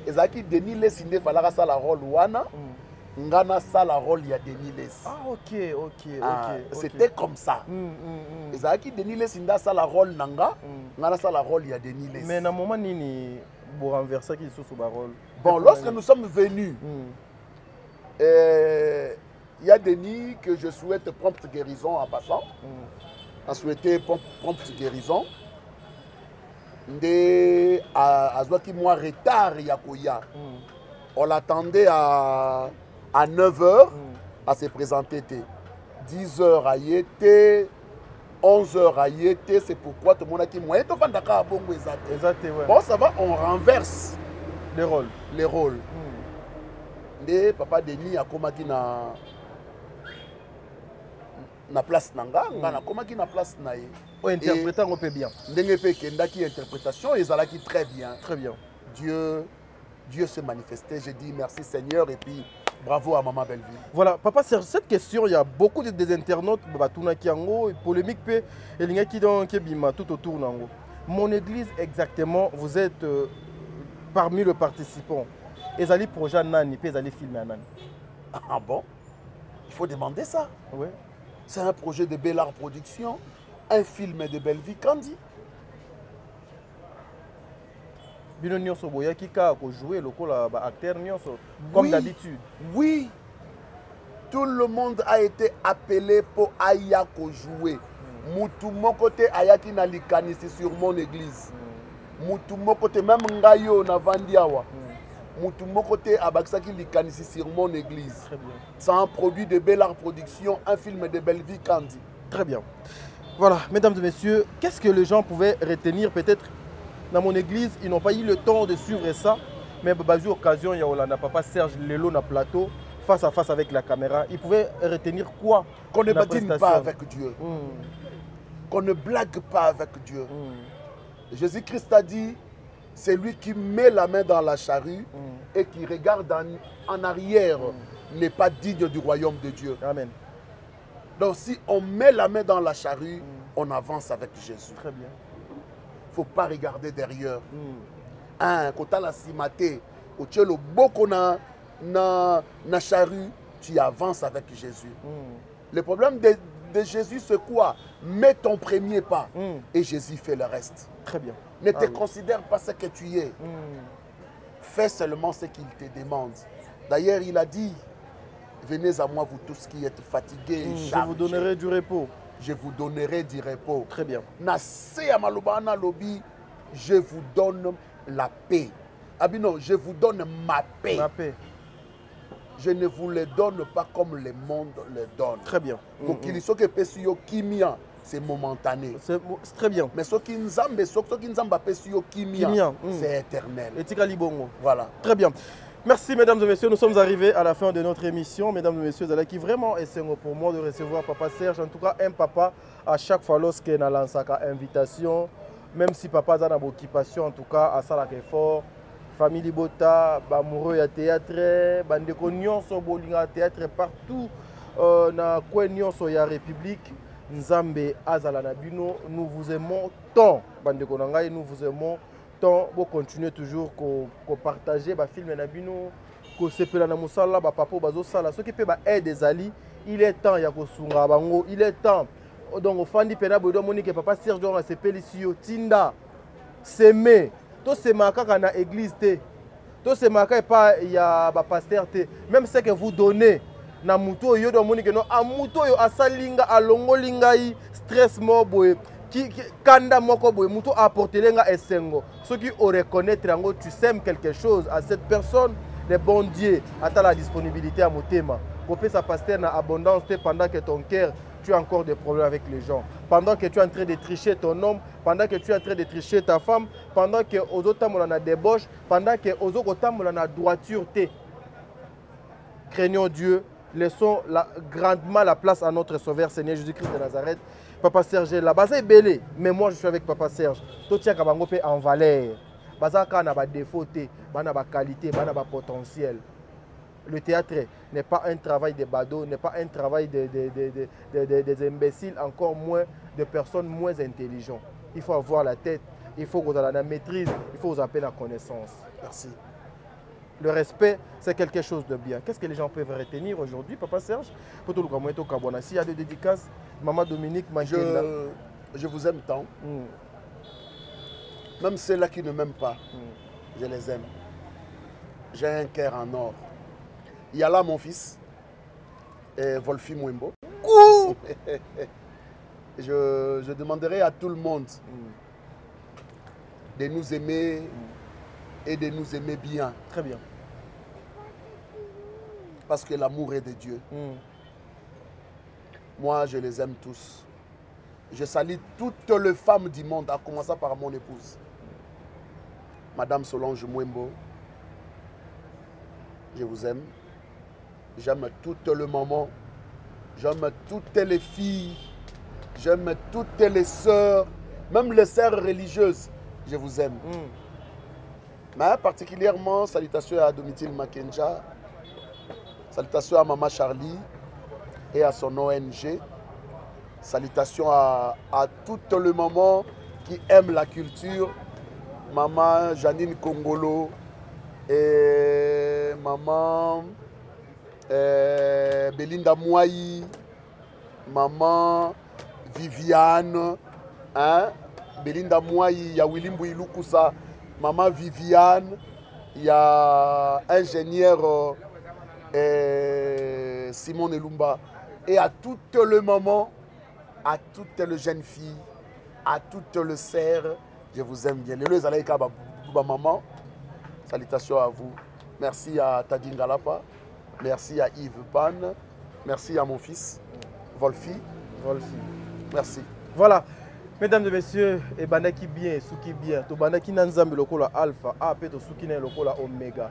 Ils ont dit Denis Lessinde fallait ça la rôle wana. Ngana ça la rôle il y a Denis Les. Ah ok. C'était comme ça. Les aki Denis Les inda ça la rôle nanga. Ngana ça la rôle il y a Denis Les. Mais dans moment nini pour renverser qui sous ba rôle. Bon, lorsque nous sommes venus, il y a Denis que je souhaite prompte guérison en passant. A souhaité prompte guérison. Ndé à Zwaki moi retard yakoya. On l'attendait à 9h à se présenter. 10h à y être, 11h à y être. C'est pourquoi tout le monde a dit moi, bon, ça va, on renverse les rôles. Et papa Denis a commencé na na place nanga ngana koma ki na place na ye o interprétant on peut bien ndenge pe kendaki interprétation ezalaki très bien Dieu s'est manifesté. J'ai dit merci Seigneur et puis bravo à Maman Belleville. Voilà, papa, sur cette question, il y a beaucoup des internautes, polémique, tout autour. Mon église, exactement, vous êtes parmi les participants. Et allez projet Nani, puis allez filmer Nani. Ah bon? Il faut demander ça. Ouais. C'est un projet de Bellard Production, un film de Belleville Candy. Comme d'habitude. Oui. Tout le monde a été appelé pour Ayako jouer. Moutou côté Ayaki na likanisi sur mon église. Moutou côté même Ngayo na Vandiawa. Moutou côté Abaksaki likanisi sur mon église. C'est un produit de Bellard Production, un film de Belleville Candy. Très bien. Voilà, mesdames et messieurs, qu'est-ce que les gens pouvaient retenir peut-être dans mon église? Ils n'ont pas eu le temps de suivre ça, mais à l'occasion, il y a papa Serge Lelo na plateau, face à face avec la caméra. Ils pouvaient retenir quoi? Qu'on ne badine pas avec Dieu. Qu'on ne blague pas avec Dieu. Jésus-Christ a dit, c'est lui qui met la main dans la charrue et qui regarde en arrière n'est pas digne du royaume de Dieu. Amen. Donc si on met la main dans la charrue, on avance avec Jésus. Très bien. Il ne faut pas regarder derrière. Quand tu as la cimaté, quand tu as le boko na charrue, tu avances avec Jésus. Le problème de Jésus, c'est quoi? Mets ton premier pas et Jésus fait le reste. Très bien. Ne te considère pas ce que tu es. Fais seulement ce qu'il te demande. D'ailleurs, il a dit, venez à moi, vous tous qui êtes fatigués. Je vous donnerai du repos. Je vous donnerai du repos. Très bien. Je vous donne la paix. Abino, je vous donne ma paix. Ma paix. Je ne vous le donne pas comme le monde le donne. Très bien. C'est momentané. C'est très bien. Mais ce qui nous a c'est éternel. Et voilà. Très bien. Merci mesdames et messieurs, nous sommes arrivés à la fin de notre émission. Mesdames et messieurs, c'est qui vraiment est pour moi de recevoir Papa Serge. En tout cas, un papa à chaque fois lorsqu'il a lancé une invitation, même si papa a une occupation, en tout cas, à ça effort. Famille Bota, amoureux à théâtre, bandeko nyonso bolinga théâtre partout na kwenyon so ya République. Nzambe azala na bino, nous vous aimons tant. Bandeko nangai, nous vous aimons tant. Vous continuez toujours à partager les films na bino, ko sepela na musala ba papa bazo sala. Ce qui peut ba aide des alliés, il est temps ya ko sunga bango, il est temps. Donc ofandi pena bodo monique papa Serge Dora sepeli siyo tinda. S'aimer. Tout ce kaka na église te. Tout ce maka pas ya ba pasteur te. Même ce que vous donnez na muto yo do monique no a muto yo asalinga alongolinga yi stress mo boye ki kanda moko boye muto apportelenga esengo. Ceux qui au reconnaître ngo tu sèmes quelque chose à cette personne, le bon Dieu a la disponibilité à motema. Copé sa pasteur na abondance pendant que ton cœur tu as encore des problèmes avec les gens. Pendant que tu es en train de tricher ton homme, pendant que tu es en train de tricher ta femme, pendant que aux autres on a débauche, pendant que aux autres on a droiture. Craignons Dieu, laissons grandement la place à notre Sauveur Seigneur Jésus-Christ de Nazareth. Papa Serge, la base est belle, mais moi je suis avec Papa Serge. Tout tient en valeur. Bazaka na ba défaut, na ba qualité, na ba potentiel. Le théâtre n'est pas un travail de badauds, n'est pas un travail des imbéciles, encore moins de personnes moins intelligentes. Il faut avoir la tête, il faut que vous ayez la maîtrise, il faut vous appeler la connaissance. Merci. Le respect, c'est quelque chose de bien. Qu'est-ce que les gens peuvent retenir aujourd'hui, Papa Serge? S'il y a des dédicaces, Maman Dominique, Mankenda. Je vous aime tant. Même ceux-là qui ne m'aiment pas, je les aime. J'ai un cœur en or. Il y a là mon fils, Wolfi Mwembo. Je demanderai à tout le monde de nous aimer et de nous aimer bien. Très bien. Parce que l'amour est de Dieu. Moi, je les aime tous. Je salue toutes les femmes du monde, à commencer par mon épouse, Madame Solange Mwembo. Je vous aime. J'aime tout le moment. J'aime toutes les filles. J'aime toutes les sœurs. Même les sœurs religieuses. Je vous aime. Mais particulièrement, salutations à Domitille Makenja. Salutations à Maman Charlie et à son ONG. Salutations à tout le moment qui aime la culture. Maman Janine Kongolo et Maman Belinda Mouaï, Maman Viviane, hein? Belinda Mouaï, il y a Willy Mbouiloukusa, Maman Viviane, il y a ingénieur Simon Elumba. Et à tout le moment, à toutes les jeunes filles, à toutes les sœurs, je vous aime bien. Les Alaïka maman, salutations à vous. Merci à Tadine Galapa, merci à Yves Pan, merci à mon fils, Wolfi. Merci. Voilà. Mesdames et messieurs, et bandaki bien, souki bien, to bandaki nanzambe lokola alpha, ape to souki na lokola oméga.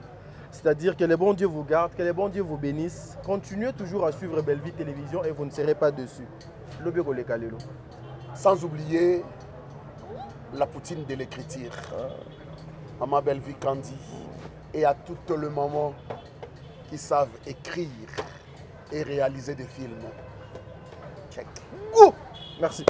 C'est-à-dire que le bon Dieu vous garde, que le bon Dieu vous bénisse. Continuez toujours à suivre Belle Vie Télévision et vous ne serez pas dessus. Sans oublier la poutine de l'écriture. Maman Belle Vie Candy. Et à tout le moment qui savent écrire et réaliser des films. Check. Merci.